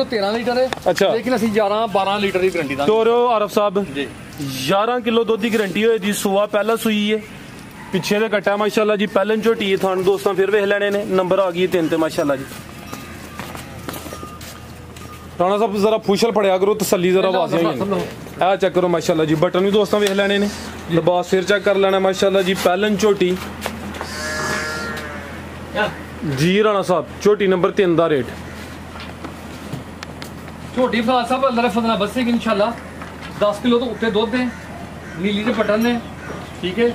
13 ਲੀਟਰ ਹੈ। ਅੱਛਾ, ਲੇਕਿਨ ਅਸੀਂ 12 ਲੀਟਰ ਦੀ ਗਰੰਟੀ ਦਾ ਤੋਰੋ ਆਰਫ ਸਾਹਿਬ ਜੀ। 11 ਕਿਲੋ ਦੁੱਧ ਦੀ ਗਰੰਟੀ ਹੋਏ ਜੀ। ਸੂਆ ਪਹਿਲਾ ਸੂਈ ਹੈ। ਪਿੱਛੇ ਦੇ ਕੱਟਾ ਮਾਸ਼ਾਅੱਲਾ ਜੀ। ਪਹਿਲਨ ਝੋਟੀ ਹੈ। ਤੁਹਾਨੂੰ ਦੋਸਤਾਂ ਫਿਰ ਵੇਖ ਲੈਣੇ ਨੇ। ਨੰਬਰ ਆ ਗਈ 3 ਤੇ ਮਾਸ਼ਾਅੱਲਾ ਜੀ। ਰਾਣਾ ਸਾਹਿਬ ਜ਼ਰਾ ਫੁਸ਼ਲ ਫੜਿਆ ਕਰੋ, ਤਸੱਲੀ ਜ਼ਰਾ ਵਾਸੀਆਂ ਹੀ ਆ ਚੈੱਕ ਕਰੋ ਮਾਸ਼ਾਅੱਲਾ ਜੀ। ਬਟਨ ਵੀ ਦੋਸਤਾਂ ਵੇਖ ਲੈਣੇ ਨੇ। ਲਿਬਾਸ ਫਿਰ ਚੈੱਕ ਕਰ ਲੈਣਾ ਮਾਸ਼ਾਅੱਲਾ ਜੀ। ਪਹਿਲਨ ਝੋਟੀ ਜੀ। ਰਾਣਾ ਸਾਹਿਬ ਝੋਟੀ ਨੰਬਰ 3 ਦਾ ਰੇਟ ਝੋਟੀ ਫਰਾਜ਼ ਸਾਹਿਬ ਅੱਲਾਹ ਫਜ਼ਲ ਨਾਲ ਬਸੇਗੀ ਇਨਸ਼ਾਅੱਲਾ। 10 ਕਿਲੋ ਤੋਂ ਉੱਤੇ ਦੁੱਧ ਹੈ, ਨੀਲੀ ਦੇ ਬਟਨ ਨੇ, ਠੀਕ ਹੈ।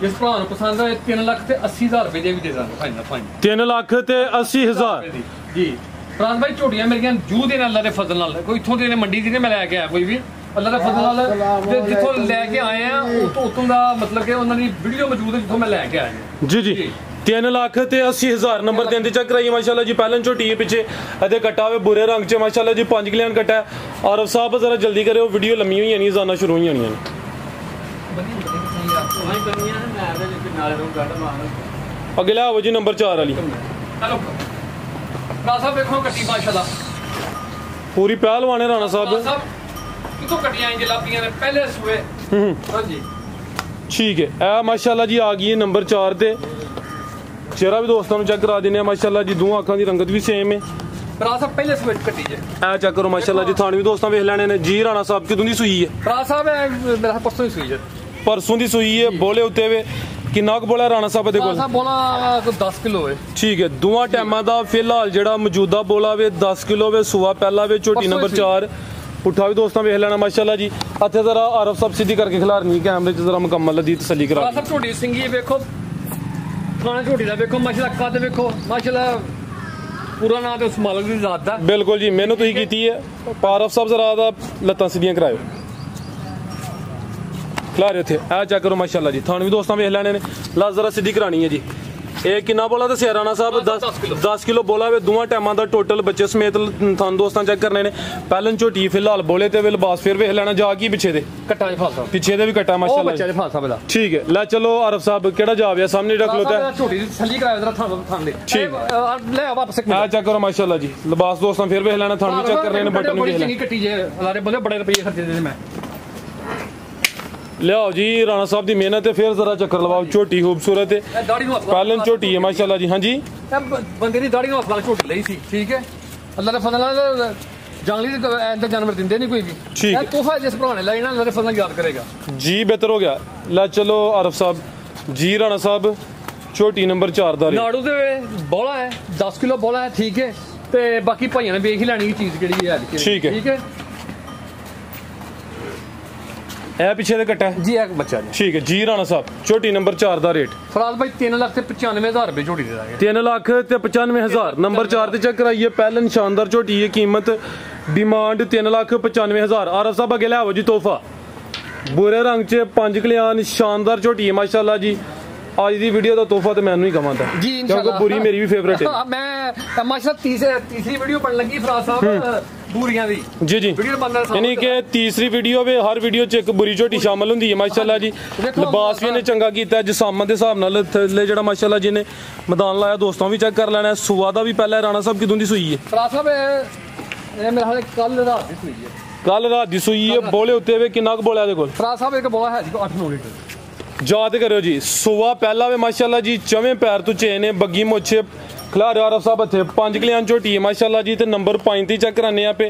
ਜਿਸ ਭਰਾ ਨੂੰ ਪਸੰਦ ਆਏ 3,80,000 ਰੁਪਏ ਦੇ ਵੀ ਦੇ ਦਾਂਗੇ। ਫਾਈਨਲ 3,80,000 ਜੀ। ਫਰਾਜ਼ ਭਾਈ ਝੋਟੀਆਂ ਮੇਰੀਆਂ ਜੂ ਦੇ ਨਾਲ ਅੱਲਾਹ ਦੇ ਫਜ਼ਲ ਨਾਲ, ਕੋਈ ਇੱਥੋਂ ਦੇ ਮੰਡੀ ਦੀ ਨੇ ਮੈਂ ਲੈ ਕੇ ਆਇਆ ਕੋਈ ਵੀ, ਅੱਲਾਹ ਦੇ ਫਜ਼ਲ ਨਾਲ ਜਿੱਥੋਂ ਲੈ ਕੇ ਆਏ ਆ ਉਤੋਂ ਦਾ ਮਤਲਬ ਕਿ ਉਹਨਾਂ ਦੀ ਵੀਡੀਓ ਮੌਜੂਦ ਹੈ ਜਿੱਥੋਂ ਮੈਂ ਲੈ ਕੇ ਆਇਆ ਜੀ। 3,80,000 ਨੰਬਰ 3 ਤੇ ਚੈੱਕ ਕਰਾਈਏ ਮਾਸ਼ਾਅੱਲਾ ਜੀ। ਪਹਿਲਨ ਝੋਟੀ ਹੈ, ਪਿੱਛੇ ਅਤੇ ਕੱਟਾ ਹੋਵੇ ਬੁਰੇ ਰੰਗ 'ਚ ਮਾਸ਼ਾਅੱਲਾ ਜੀ। 5 ਕਿਲਿਆਣ ਕੱਟਾ ਹੈ। ਆਰਫ ਸਾਹਿਬ ਜ਼ਰਾ ਜਲਦੀ ਕਰਿਓ, ਵੀਡੀਓ ਲੰਮੀ ਹੋਈ ਨਹੀਂ, ਜ਼ਾਨਾ ਸ਼ੁਰੂ ਹੋਈਆਂ ਨਹੀਂ। ਅੱਗੇ ਲਿਆਓ ਜੀ ਨੰਬਰ 4 ਵਾਲੀ। ਰਾਣਾ ਸਾਹਿਬ ਵੇਖੋ ਕੱਟੀ ਮਾਸ਼ਾਅੱਲਾ ਪੂਰੀ ਪਹਿਲਵਾਨ ਹੈ। ਰਾਣਾ ਸਾਹਿਬ ਕਿਥੋਂ ਕੱਟੀਆਂ ਇੰਜ ਲੱਭੀਆਂ ਨੇ ਪਹਿਲੇ ਸੂਏ। ਹਾਂਜੀ ਠੀਕ ਹੈ। ਇਹ ਮਾਸ਼ਾਅੱਲਾ ਜੀ ਆ ਗਈ ਹੈ ਨੰਬਰ 4 ਤੇ। ਚਿਹਰਾ ਵੀ ਦੋਸਤਾਂ ਨੂੰ ਚੈੱਕ ਕਰਾ ਦਿੰਦੇ ਆ ਮਾਸ਼ਾਅੱਲਾ ਜੀ। ਦੋ ਅੱਖਾਂ ਦੀ ਰੰਗਤ ਵੀ ਸੇਮ ਹੈ। ਰਾਣਾ ਸਾਹਿਬ ਪਹਿਲੇ ਸੂਏ ਕੱਟੀ ਜੇ ਇਹ ਚੈੱਕ ਕਰੋ ਮਾਸ਼ਾਅੱਲਾ ਜੀ। ਥਾਣ ਵੀ ਦੋਸਤਾਂ ਵੇਖ ਲੈਣੇ ਨੇ ਜੀ। ਰਾਣਾ ਸਾਹਿਬ ਕਿਦੋਂ ਦੀ ਸੂਈ ਹੈ? ਰਾਣਾ ਸਾਹਿਬ ਮੇਰਾ ਪਰਸੋਂ ਦੀ ਸੂਈ ਜੇ। ਪਰਸੋਂ ਦੀ ਸੂਈ ਹੈ। ਬੋਲੇ ਉੱਤੇ ਵੇ ਕਿੰਨਾ ਕੁ ਬੋਲਾ ਰਾਣਾ ਸਾਹਿਬ ਦੇ ਕੋਲ? ਬੋਲਾ 10 ਕਿਲੋ ਹੈ। ਠੀਕ ਹੈ। ਦੋਵਾਂ ਟਾਈਮਾਂ ਦਾ ਫਿਲਹਾਲ ਜਿਹੜਾ ਮੌਜੂਦਾ ਬੋਲਾ ਵੇ 10 ਕਿਲੋ ਵੇ। ਸੂਆ ਪਹਿਲਾ ਵੇ। ਝੋਟੀ ਨੰਬਰ 4 ਪੁੱਠਾ ਵੀ ਦੋਸਤਾਂ ਵੇਖ ਲੈਣਾ ਮਾਸ਼ਾਅੱਲਾ ਜੀ। ਇੱਥੇ ਜ਼ਰਾ ਆਰਫ ਸਾਹਿਬ ਸਿੱਧੀ ਕਰਕੇ ਖਿਲਾਰਨੀ ਕੈਮਰੇ 'ਚ ਜ਼ਰਾ ਮੁਕੰਮਲ ਦੀ ਤਸੱਲੀ ਕਰਾ। ਸਭ ਝੋਟੀ ਸਿੰਗੀ ਵੇਖੋ, ਖਾਣਾ ਝੋਟੀ ਦਾ ਵੇਖੋ ਮਾਸ਼ਾਅੱਲਾ, ਕੱਦ ਵੇਖੋ ਮਾਸ਼ਾਅੱਲਾ। ਪੂਰਾ ਨਾਂ ਤੇ ਉਸ ਮਾਲਕ ਦੀ ਜ਼ਾਤ ਦਾ। ਬਿਲਕੁਲ ਜੀ, ਮਿਹਨਤ ਤੁਸੀਂ ਕੀਤੀ ਹੈ। ਆਰਫ ਸਾਹਿਬ ਜ਼ਰਾ ਦਾ ਲੱਤਾਂ ਸਿੱਧੀਆਂ ਕਰਾਇਓ, ਖਿਲਾਰੇ ਉੱਥੇ। ਇਹ ਚੈੱਕ ਕਰੋ ਮਾਸ਼ਾਅੱਲਾ ਜੀ। ਥਾਣ ਵੀ ਦੋਸਤਾਂ ਵੇਖ ਲੈਣੇ ਨੇ। ਲੱਤ ਜ਼ਰਾ ਸਿੱਧੀ ਕਰਾਣੀ ਹੈ ਜੀ। ਇਹ ਕਿੰਨਾ ਬੋਲਾ ਦੱਸਿਆ ਰਾਣਾ ਸਾਹਿਬ? 10 ਕਿਲੋ ਬੋਲਾ ਵੇ। ਦੋਵਾਂ ਟਾਈਮਾਂ ਦਾ ਟੋਟਲ ਬੱਚੇ ਸਮੇਤ ਤੁਹਾਨੂੰ ਦੋਸਤਾਂ ਚੈੱਕ ਕਰਨੇ ਨੇ। ਪਹਿਲਨ ਝੋਟੀ ਫਿਲਹਾਲ ਬੋਲੇ ਤੇ ਲਿਬਾਸ ਫਿਰ ਵੇਖ ਲੈਣਾ ਜਾ ਕੀ ਪਿੱਛੇ ਦੇ ਕੱਟਾ ਦੇ ਫਾਸਾ, ਪਿੱਛੇ ਦੇ ਵੀ ਕੱਟਾ ਮਾਸ਼ਾਅੱਲਾ ਬੱਚੇ ਦੇ ਫਾਸਾ ਦਾ। ਠੀਕ ਹੈ। ਲੈ ਚਲੋ ਆਰਫ ਸਾਹਿਬ ਕਿਹੜਾ ਜਾ ਗਿਆ ਸਾਹਮਣੇ ਰੱਖ ਲੋ ਤਾਂ ਝੋਟੀ ਦੀ ਥੱਲੀ ਕਰਾਇਆ ਜਰਾ ਥਾਂ ਦੇ। ਠੀਕ ਲੈ ਆ ਵਾਪਸ। ਆ ਚੈੱਕ ਕਰੋ ਮਾਸ਼ਾਅੱਲਾ ਜੀ। ਲਿਬਾਸ ਦੋਸਤਾਂ ਫਿਰ ਵੇਖ ਲੈਣਾ। ਤੁਹਾਨੂੰ ਚੈੱਕ ਕਰਨੇ ਨੇ, ਬਟਨ ਵੀ ਵੇਖ ਲੈਣੇ। ਕੱਟੀ ਜੇ ਅਲਾਰੇ ਬੋਲੇ ਬੜੇ ਰੁਪਏ ਖਰਚੇ ਦੇ ਮੈਂ। ਲਿਆਓ ਜੀ ਰਾਣਾ ਸਾਹਿਬ ਦੀ ਮਿਹਨਤ ਹੈ। ਫਿਰ ਜ਼ਰਾ ਚੱਕਰ ਲਵਾਓ। ਝੋਟੀ ਖੂਬਸੂਰਤ ਹੈ। ਪਹਿਲਨ ਝੋਟੀ ਹੈ ਮਾਸ਼ਾਅੱਲਾ ਜੀ। ਹਾਂਜੀ ਬੰਦੇ ਦੀ ਦਾੜੀ ਨੂੰ ਹੱਥ ਨਾਲ ਝੋਟੀ ਲਈ ਸੀ, ਠੀਕ ਹੈ। ਅੱਲਾਹ ਦੇ ਫਜ਼ਲ ਨਾਲ ਜੰਗਲੀ ਦੇ ਜਾਨਵਰ ਦਿੰਦੇ ਨਹੀਂ ਕੋਈ ਵੀ। ਠੀਕ ਹੈ। ਤੋਹਫਾ ਜਿਸ ਭਰਾ ਨੇ ਲਾਈ ਨਾ ਅੱਲਾਹ ਦੇ ਫਜ਼ਲ ਨਾਲ ਯਾਦ ਕਰੇਗਾ ਜੀ। ਬਿਹਤਰ ਹੋ ਗਿਆ। ਲੈ ਚਲੋ ਆਰਫ ਸਾਹਿਬ ਜੀ। ਰਾਣਾ ਸਾਹਿਬ ਝੋਟੀ ਨੰਬਰ 4 ਦਾ ਨਾੜੂ ਦੇ ਬੋਲਾ ਹੈ, 10 ਕਿਲੋ ਬੋਲਾ ਹੈ, ਠੀਕ ਹੈ। ਤੇ ਬਾਕੀ ਭਾਈਆਂ ਨੇ ਵੇਖ ਹੀ ਲੈਣੀ ਚੀਜ਼ ਕਿਹੜੀ ਹੈ। ਠੀਕ ਹੈ, ਠੀਕ ਹੈ। ਇਹ ਪਿੱਛੇ ਦੇ ਕੱਟਾ ਜੀ ਇੱਕ ਬੱਚਾ ਜੀ। ਠੀਕ ਹੈ ਜੀ। ਰਾਣਾ ਸਾਹਿਬ ਝੋਟੀ ਨੰਬਰ 4 ਦਾ ਰੇਟ ਫਰਾਜ਼ ਭਾਈ 3,95,000 ਰੁਪਏ ਝੋਟੀ ਦੇ ਦਾਂਗੇ। 3,95,000 ਨੰਬਰ 4 ਤੇ ਚੈੱਕ ਕਰਾਈਏ। ਪਹਿਲਨ ਸ਼ਾਨਦਾਰ ਝੋਟੀ ਹੈ। ਕੀਮਤ ਡਿਮਾਂਡ 3,95,000। ਆਰਫ ਸਾਹਿਬ ਅੱਗੇ ਲਿਆਓ ਜੀ ਤੋਹਫਾ। ਬੁਰੇ ਰੰਗ 'ਚ 5 ਕਿਲਿਆਣ ਸ਼ਾਨਦਾਰ ਝੋਟੀ ਹੈ ਮਾਸ਼ਾਅੱਲਾ ਜੀ। ਅੱਜ ਦੀ ਵੀਡੀਓ ਦਾ ਤੋਹਫਾ ਤੇ ਮੈਨੂੰ ਹੀ ਕਵਾਂਦਾ ਜੀ ਇਨਸ਼ਾਅੱਲਾ। ਕਿਉਂਕਿ ਬੁਰੀ ਮੇਰੀ ਵੀ ਫੇਵਰੇਟ ਹੈ। ਮੈਂ ਮਾਸ਼ਾਅੱਲਾ ਤੀਸਰੀ ਵੀਡੀਓ ਬਣ ਲੱਗੀ ਫਰਾਜ਼ ਸਾਹਿਬ ਬੂਰੀਆਂ ਦੀ। ਜੀ ਜੀ। ਯਾਨੀ ਕਿ ਤੀਸਰੀ ਵੀਡੀਓ ਵੇ। ਹਰ ਵੀਡੀਓ 'ਚ ਇੱਕ ਬੁਰੀ ਝੋਟੀ ਸ਼ਾਮਲ ਹੁੰਦੀ ਹੈ ਮਾਸ਼ਾਅੱਲਾ ਜੀ। ਲਿਬਾਸ ਵੀ ਇਹਨੇ ਚੰਗਾ ਕੀਤਾ। ਜਸਾਮਤ ਦੇ ਹਿਸਾਬ ਨਾਲ ਥੱਲੇ ਜਿਹੜਾ ਮਾਸ਼ਾਅੱਲਾ ਜੀ ਨੇ ਮੈਦਾਨ ਲਾਇਆ। ਦੋਸਤਾਂ ਵੀ ਚੈੱਕ ਕਰ ਲੈਣਾ। ਸੂਆ ਦਾ ਵੀ ਪਹਿਲਾਂ ਰਾਣਾ ਸਾਹਿਬ ਕਿਦੋਂ ਦੀ ਸੂਈ ਹੈ? ਫਰਾਜ਼ ਸਾਹਿਬ ਇਹ ਮੇਰੇ ਹਾਲੇ ਕੱਲ ਰਾਤ ਦੀ ਸੂਈ ਹੈ। ਕੱਲ ਰਾਤ ਦੀ ਸੂਈ ਹੈ। ਬੋਲੇ ਉੱਤੇ ਵੇ ਕਿੰਨਾ ਕੁ ਬੋਲਿਆ ਇਹਦੇ ਕੋਲ? ਫਰਾਜ਼ ਸਾਹਿਬ ਇੱਕ ਬੋਲਾ ਹੈ ਜੀ 8-9 ਲੀਟਰ। ਯਾਦ ਕਰਿਓ ਜੀ। ਸੂਆ ਪਹਿਲਾ ਵੇ ਮਾਸ਼ਾਅੱਲਾ ਜੀ। ਚਵੇਂ ਪੈਰ ਤੋਂ ਚੇਨ ਨੇ, ਬੱਗੀ ਮੁੱਛੇ, ਖਿਲਾਰੇ ਆਰਫ ਸਾਹਿਬ ਇੱਥੇ 5 ਕਿਲਿਆਣ ਝੋਟੀ ਹੈ ਮਾਸ਼ਾਅੱਲਾ ਜੀ। ਤੇ ਨੰਬਰ 5 ਤੇ ਚੈੱਕ ਕਰਾਨੇ ਆਪੇ।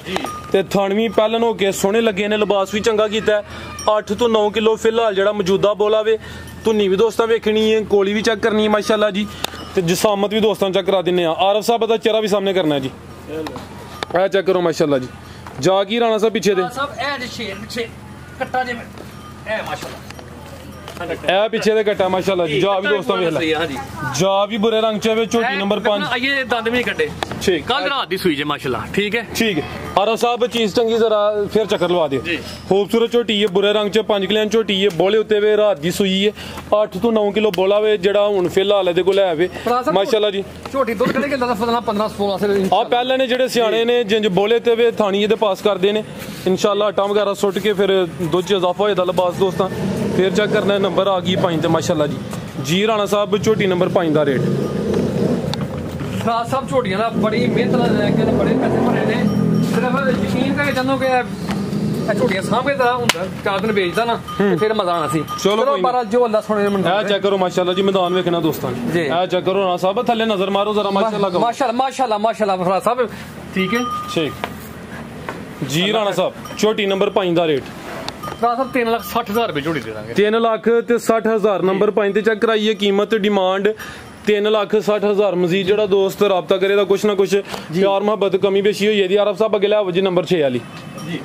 ਤੇ ਥਣਵੀਂ ਪਹਿਲਨ ਹੋ ਕੇ ਸੋਹਣੇ ਲੱਗੇ ਨੇ। ਲਿਬਾਸ ਵੀ ਚੰਗਾ ਕੀਤਾ। 8 ਤੋਂ 9 ਕਿਲੋ ਫਿਲਹਾਲ ਜਿਹੜਾ ਮੌਜੂਦਾ ਬੋਲਾ ਵੇ। ਧੁੰਨੀ ਵੀ ਦੋਸਤਾਂ ਵੇਖਣੀ ਹੈ। ਕੋਲੀ ਵੀ ਚੈੱਕ ਕਰਨੀ ਹੈ ਮਾਸ਼ਾਅੱਲਾ ਜੀ। ਤੇ ਜਸਾਮਤ ਵੀ ਦੋਸਤਾਂ ਚੈੱਕ ਕਰਾ ਦਿੰਨੇ ਆ। ਆਰਫ ਸਾਹਿਬ ਦਾ ਚਿਹਰਾ ਵੀ ਸਾਹਮਣੇ ਕਰਨਾ ਹੈ ਜੀ। ਇਹ ਚੈੱਕ ਕਰੋ ਮਾਸ਼ਾਅੱਲਾ ਜੀ ਜਾ ਕੀ ਰਾਣਾ ਸਾਹਿਬ ਪਿੱਛੇ ਦੇ ਸਾਹਿਬ ਇਹ ਜੇ ਸ਼ੇਰ ਪਿੱਛੇ ਕੱਟਾ ਜਿਵੇਂ ਇਹ ਮਾਸ਼ਾਅੱਲਾ ਇਹ ਪਿੱਛੇ ਦੇ ਕੱਟਾ ਮਾਸ਼ਾਅੱਲਾ ਜੀ ਜਾ ਵੀ ਦੋਸਤਾਂ ਵੇਖ ਲੈ ਹਾਂਜੀ ਜਾ ਵੀ ਬੁਰੇ ਰੰਗ ਚ ਵੇ ਝੋਟੀ ਨੰਬਰ 5 ਆਈਏ ਦੰਦ ਵੀ ਕੱਢੇ ਠੀਕ ਕੱਲ ਰਾਤ ਦੀ ਸੂਈ ਜੇ ਮਾਸ਼ਾਅੱਲਾ ठीक है ठीक है आरव साहब चीज चंगी जरा फिर चक्कर लवा दियो खूबसूरत झोटी है बुरे रंग च 5 किलो झोटी है बोले उत्ते वे रात दी सूई है 8 तो 9 किलो बोला वे जेड़ा हुन फिलहाल ਇਹਦੇ ਕੋਲ ਹੈ ਵੇ ਮਾਸ਼ਾਅੱਲਾ ਜੀ ਝੋਟੀ ਦੁੱਧ ਕਿਹੜੇ ਕਿਲੋ ਦਾ ਫਸਣਾ 15 16 ਸੇ ਆ ਪਹਿਲਾਂ ਨੇ ਜਿਹੜੇ ਸਿਆਣੇ ਨੇ ਜਿੰਜ ਬੋਲੇ ਤੇ ਵੇ ਥਾਣੀ ਇਹਦੇ ਪਾਸ ਕਰਦੇ ਨੇ ਇਨਸ਼ਾਅੱਲਾ ਆਟਾ ਵਗੈਰਾ ਸੁੱਟ ਕੇ ਫਿਰ ਦੁੱਧ ਚ ਇਜ਼ਾਫਾ ਹੋਏਦਾ ਲਬਾਸ ਦੋਸਤਾਂ ਫਿਰ ਚੈੱਕ ਕਰਨਾ ਨੰਬਰ ਆ ਗਈ 5 ਤੇ ਮਾਸ਼ਾਅੱਲਾ ਜੀ ਰਾਣਾ ਸਾਹਿਬ ਝੋਟੀ ਨੰਬਰ 5 ਦਾ ਰੇਟ ਫਰਾਜ਼ ਸਾਹਿਬ ਝੋਟੀਆਂ ਦਾ ਬੜੀ ਮਿਹਨਤ ਨਾਲ ਲੈ ਕੇ ਬੜੇ ਪੈਸੇ ਭਰੇ ਨੇ ਸਿਰਫ ਯਕੀਨ ਕਰਕੇ ਜਦੋਂ ਕਿ ਇਹ ਝੋਟੀਆਂ ਸਾਹਮਣੇ ਤਾਂ ਹੁੰਦਾ 4 ਦਿਨ ਵੇਚਦਾ ਨਾ ਤੇ ਫਿਰ ਮਜ਼ਾ ਆਣਾ ਸੀ ਚਲੋ ਪਰ ਜੋ ਅੱਲਾ ਸੋਹਣੇ ਨੇ ਇਹ ਚੈੱਕ ਕਰੋ ਮਾਸ਼ਾਅੱਲਾ ਜੀ ਮੈਦਾਨ ਵੇਖਣਾ ਦੋਸਤਾਂ ਨੇ ਇਹ ਚੈੱਕ ਕਰੋ ਰਾਣਾ ਸਾਹਿਬ ਥੱਲੇ ਨਜ਼ਰ ਮਾਰੋ ਜ਼ਰਾ ਮਾਸ਼ਾਅੱਲਾ ਫਰਾਜ਼ ਸਾਹਿਬ ਠੀਕ ਹੈ ਠੀਕ ਜੀ ਰਾਣਾ ਸਾਹਿਬ ਝੋਟੀ ਨੰਬਰ 5 ਦਾ ਰੇਟ ਫਰਾਜ਼ ਸਾਹਿਬ 3,60,000 ਰੁਪਏ ਝੋਟੀ ਦੇ ਦਾਂਗੇ 3,60,000 ਨੰਬਰ 5 ਤੇ ਚੈੱਕ ਕਰਾਈਏ ਕੀਮਤ ਡਿਮਾਂਡ 3,60,000 ਮਜ਼ੀਦ ਜਿਹੜਾ ਦੋਸਤ ਰਾਬਤਾ ਕਰੇ ਤਾਂ ਕੁਛ ਨਾ ਕੁਛ ਪਿਆਰ ਮੁਹੱਬਤ ਕਮੀ ਬੇਸ਼ੀ ਹੋਈ ਹੈ ਦੀ ਆਰਫ ਸਾਹਿਬ ਅੱਗੇ ਲਿਆਓ ਜੀ ਨੰਬਰ 6 ਵਾਲੀ ਜੀ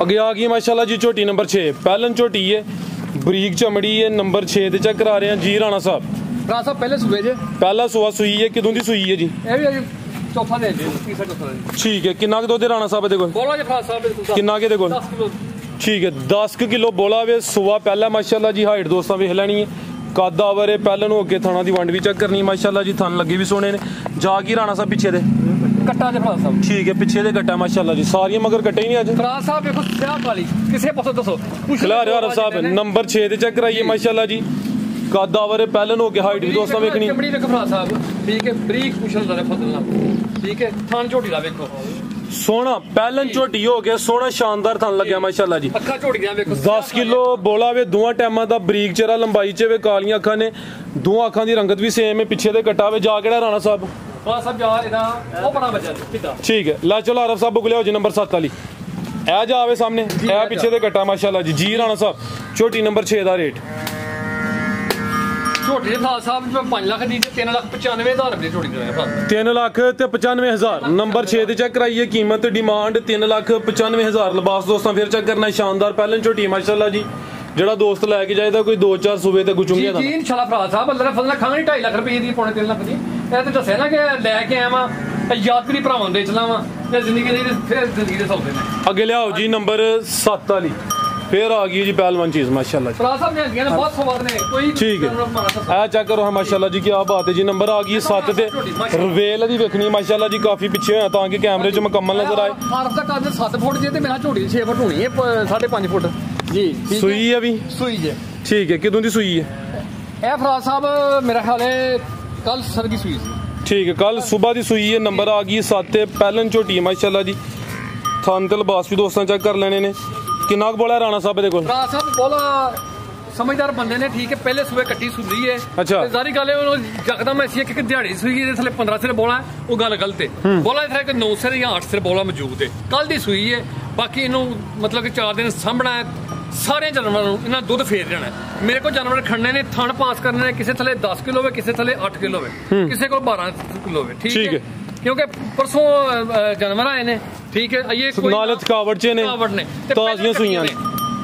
ਅੱਗੇ ਆ ਗਈ ਮਾਸ਼ਾਅੱਲਾ ਜੀ ਝੋਟੀ ਨੰਬਰ 6 ਪਹਿਲਨ ਝੋਟੀ ਹੈ ਬਰੀਕ ਚਮੜੀ ਹੈ ਨੰਬਰ 6 ਤੇ ਚੈੱਕ ਕਰਾ ਰਹੇ ਹਾਂ ਜੀ ਰਾਣਾ ਸਾਹਿਬ ਫਰਾਜ਼ ਸਾਹਿਬ ਪਹਿਲੇ ਸੂਏ ਜੇ ਪਹਿਲਾ ਸੂਆ ਸੂਈ ਹੈ ਕਿਦੋਂ ਦੀ ਸੂਈ ਹੈ ਜੀ ਇਹ ਵੀ ਅਜੇ ਚੌਥਾ ਦੇ ਜੀ ਤੀਸਰਾ ਚੌਥਾ ਜੀ ਠੀਕ ਹੈ ਕਿੰਨਾ ਕੁ ਦੁੱਧ ਰਾਣਾ ਸਾਹਿਬ ਦੇ ਕੋਲ ਬੋਲੋ ਜੀ ਫਰਾਜ਼ ਸਾਹਿਬ ਬਿਲਕੁਲ ਕਿੰਨਾ ਕੁ ਦੇ ਕੋਲ 10 ਕਿਲੋ ਠੀਕ ਹੈ 10 ਕਿਲੋ ਬੋਲਾ ਵੇ ਸੂਆ ਪਹਿਲਾ ਮਾਸ਼ਾਅੱਲਾ ਜੀ ਹਾਈਟ ਦੋਸਤਾਂ ਵੇਖ ਲੈਣੀ ਹੈ ਕੱਦ ਆਵਰੇ ਪਹਿਲਨ ਹੋ ਕੇ ਥਾਣਾ ਦੀ ਵੰਡ ਵੀ ਚੈੱਕ ਕਰਨੀ ਮਾਸ਼ਾਅੱਲਾ ਜੀ ਥਣ ਲੱਗੇ ਵੀ ਸੋਹਣੇ ਨੇ ਜਾ ਕੀ ਰਾਣਾ ਸਾਹਿਬ ਪਿੱਛੇ ਦੇ ਕੱਟਾ ਦੇ ਫਰਾਜ਼ ਸਾਹਿਬ ਠੀਕ ਹੈ ਪਿੱਛੇ ਦੇ ਕੱਟਾ ਮਾਸ਼ਾਅੱਲਾ ਜੀ ਸਾਰੀਆਂ ਮਗਰ ਕੱਟੇ ਹੀ ਨਹੀਂ ਅੱਜ ਫਰਾਜ਼ ਸਾਹਿਬ ਵੇਖੋ ਸਿਆਹ ਵਾਲੀ ਕਿਸੇ ਪਾਸੋਂ ਦੱਸੋ ਖਿਲਾ ਰਿਹਾ ਆਰਫ ਸਾਹਿਬ ਨੰਬਰ 6 ਤੇ ਚੈੱਕ ਕਰਾਈਏ ਮਾਸ਼ਾਅੱਲਾ ਜੀ ਕੱਦ ਆਵਰੇ ਪਹਿਲਨ ਹੋ ਕੇ ਹਾਈਟ ਵੀ ਦੋਸਤਾਂ ਵੇਖਣੀ ਚਮੜੀ ਵੇਖੋ ਫਰਾਜ਼ ਸਾਹਿਬ ਠੀਕ ਹੈ ਬਰੀਕ ਪੁੱਛਣ ਦਾ ਫਜ਼ਲ ਨਾਲ ਠੀਕ ਹੈ ਥਣ ਝੋਟੀ ਦਾ ਵੇਖੋ ਸੋਹਣਾ ਪਹਿਲਨ ਝੋਟੀ ਹੋ ਗਿਆ ਸੋਹਣਾ ਸ਼ਾਨਦਾਰ ਥਣ ਲੱਗਿਆ ਮਾਸ਼ਾਅੱਲਾ ਜੀ ਅੱਖਾਂ ਝੋਟੀਆਂ ਵੇਖੋ 10 ਕਿਲੋ ਬੋਲਾ ਵੇ ਦੋਵਾਂ ਟਾਈਮਾਂ ਦਾ ਬਰੀਕ ਚਿਹਰਾ ਲੰਬਾਈ ਚ ਵੇ ਕਾਲੀਆਂ ਅੱਖਾਂ ਨੇ ਦੋਵਾਂ ਅੱਖਾਂ ਦੀ ਰੰਗਤ ਵੀ ਸੇਮ ਹੈ ਪਿੱਛੇ ਦੇ ਕੱਟਾ ਵੇ ਜਾ ਕਿਹੜਾ ਰਾਣਾ ਸਾਹਿਬ ਫਰਾਜ਼ ਸਾਹਿਬ ਜਾ ਇਹਦਾ ਉਹ ਬਣਾ ਬੱਚਾ ਕਿੱਦਾਂ ਠੀਕ ਹੈ ਲੈ ਚਲੋ ਆਰਫ ਸਾਹਿਬ ਕੋਲ ਲਿਆਓ ਜੀ ਨੰਬਰ 7 ਵਾਲੀ ਇਹ ਜਾ ਆਵੇ ਸਾਹਮਣੇ ਇਹ ਪਿੱਛੇ ਦੇ ਕੱਟਾ ਮਾਸ਼ਾਅੱਲਾ ਜੀ ਰਾਣਾ ਸਾਹਿਬ ਝੋਟੀ ਨੰਬਰ 6 ਦਾ ਰੇਟ ਝੋਟੀ ਦੇ ਫਰਾਜ਼ ਸਾਹਿਬ 5 ਲੱਖ ਦੀ ਤੇ 3,95,000 ਰੁਪਏ ਝੋਟੀ ਦੇ ਫਰਾਜ਼ 3,95,000 ਨੰਬਰ 6 ਤੇ ਚੈੱਕ ਕਰਾਈਏ ਕੀਮਤ ਡਿਮਾਂਡ 3,95,000 ਲਿਬਾਸ ਦੋਸਤਾਂ ਫਿਰ ਚੈੱਕ ਕਰਨਾ ਸ਼ਾਨਦਾਰ ਪਹਿਲਨ ਝੋਟੀ ਮਾਸ਼ਾਅੱਲਾ ਜੀ ਜਿਹੜਾ ਦੋਸਤ ਲੈ ਕੇ ਜਾਏਦਾ ਕੋਈ 2-4 ਸੂਬੇ ਤੇ ਗੁਚੂੰਗੇ ਜੀ ਇਨਸ਼ਾਅੱਲਾ ਫਰਾਜ਼ ਸਾਹਿਬ ਅੱਲਾ ਦਾ ਫਜ਼ਲ ਖਾਣੀ 2.5 ਲੱਖ ਰੁਪਏ ਦੀ ਪੌਣੇ 3 ਲੱਖ ਦੀ ਇਹ ਤੇ ਦੱਸਿਆ ਨਾ ਕਿ ਲੈ ਕੇ ਆਇਆ ਵਾਂ ਯਾਦਗਰੀ ਭਰਾਵਾਂ ਦੇ ਚਲਾਵਾਂ ਤੇ ਜ਼ਿੰਦਗੀ ਦੇ ਫਿਰ ਜ਼ਿੰਦਗੀ ਦੇ ਸੌਦੇ ਨੇ ਅੱਗੇ ਲਿਆਓ ਜੀ ਨੰਬਰ 7 ਵਾਲੀ ਫਿਰ ਆ ਗਈ ਜੀ ਪਹਿਲਵਾਨ ਚੀਜ਼ ਮਾਸ਼ਾਅੱਲਾ ਫਰਾਜ਼ ਸਾਹਿਬ ਨੇ ਅੱਗੇ ਬਹੁਤ ਸਵਾਦ ਨੇ ਕੋਈ ਠੀਕ ਹੈ ਇਹ ਚੈੱਕ ਕਰੋ ਮਾਸ਼ਾਅੱਲਾ ਜੀ ਕੀ ਬਾਤ ਹੈ ਜੀ ਨੰਬਰ ਆ ਗਈ 7 ਤੇ ਰਵੇਲ ਦੀ ਵੇਖਣੀ ਮਾਸ਼ਾਅੱਲਾ ਜੀ ਕਾਫੀ ਪਿੱਛੇ ਹੋਇਆ ਤਾਂ ਕਿ ਕੈਮਰੇ 'ਚ ਮੁਕੰਮਲ ਨਜ਼ਰ ਆਏ ਆਰਫ ਦਾ ਕੱਦ 7 ਫੁੱਟ ਜੇ ਤੇ ਮੇਰਾ ਝੋਟੀ 6 ਫੁੱਟ ਹੋਣੀ ਹੈ 5.5 ਫੁੱਟ ਜੀ ਸੂਈ ਹੈ ਵੀ ਸੂਈ ਜੇ ਠੀਕ ਹੈ ਕਿਦੋਂ ਦੀ ਸੂਈ ਹੈ ਇਹ ਫਰਾਜ਼ ਸਾਹਿਬ ਮੇਰਾ ਖਿਆਲ ਹੈ ਕੱਲ ਸਰਗੀ ਸੂਈ ਸੀ ਠੀਕ ਹੈ ਕੱਲ ਸਵੇਰ ਦੀ ਸੂਈ ਹੈ ਨੰਬਰ ਆ ਗਈ 7 ਤੇ ਪਹਿਲਨ ਝੋਟੀ ਮਾਸ਼ਾਅੱਲਾ ਜੀ ਥਣ ਤੇ ਲਿਬਾਸ ਵੀ ਦੋਸਤਾਂ ਚੈੱਕ ਕਰ ਲੈਣੇ ਨੇ ਕਿੰਨਾ ਕੁ ਬੋਲਾ ਰਾਣਾ ਸਾਹਿਬ ਦੇ ਕੋਲ ਫਰਾਜ਼ ਸਾਹਿਬ ਬੋਲਾ ਸਮਝਦਾਰ ਬੰਦੇ ਨੇ ਠੀਕ ਹੈ ਪਹਿਲੇ ਸੂਏ ਕੱਟੀ ਸੁਧਰੀ ਹੈ ਅੱਛਾ ਜ਼ਾਰੀ ਗੱਲ ਹੈ ਉਹ ਯਕਦਮ ਐਸੀ ਕਿ ਦਿਹਾੜੀ ਸੂਈ ਇਹਦੇ ਥੱਲੇ 15 ਸਿਰ ਬੋਲਾ ਉਹ ਗੱਲ ਗਲਤ ਹੈ ਬੋਲਾ ਇਥੇ ਕਿ 9 ਸਿਰ ਜਾਂ 8 ਸਿਰ ਬੋਲਾ ਮੌਜੂਦ ਹੈ ਕੱਲ ਦੀ ਸੂਈ ਹੈ ਬਾਕੀ ਇਹਨੂੰ ਮਤਲਬ ਕਿ 4 ਦਿਨ ਸਾਂਭਣਾ ਹੈ ਸਾਰੇ ਜਾਨਵਰਾਂ ਨੂੰ ਇਹਨਾਂ ਦੁੱਧ ਫੇਰ ਦੇਣਾ ਮੇਰੇ ਕੋਲ ਜਾਨਵਰ ਖੜਨੇ ਨੇ ਥਣ ਪਾਸ ਕਰਨੇ ਨੇ ਕਿਸੇ ਥੱਲੇ 10 ਕਿਲੋ ਹੋਵੇ ਕਿਸੇ ਥੱਲੇ 8 ਕਿਲੋ ਹੋਵੇ ਕਿਸੇ ਕੋਲ 12 ਕਿਲੋ ਹੋਵੇ ਠੀਕ ਹੈ ਕਿਉਂਕਿ ਪਰਸੋਂ ਜਾਨਵਰ ਆਏ ਨੇ ਠੀਕ ਹੈ ਇਹ ਕੋਈ ਨਾਲੇ ਥਕਾਵਟ ਚ ਨੇ ਤਾਜ਼ੀਆਂ ਸੂਈਆਂ ਨੇ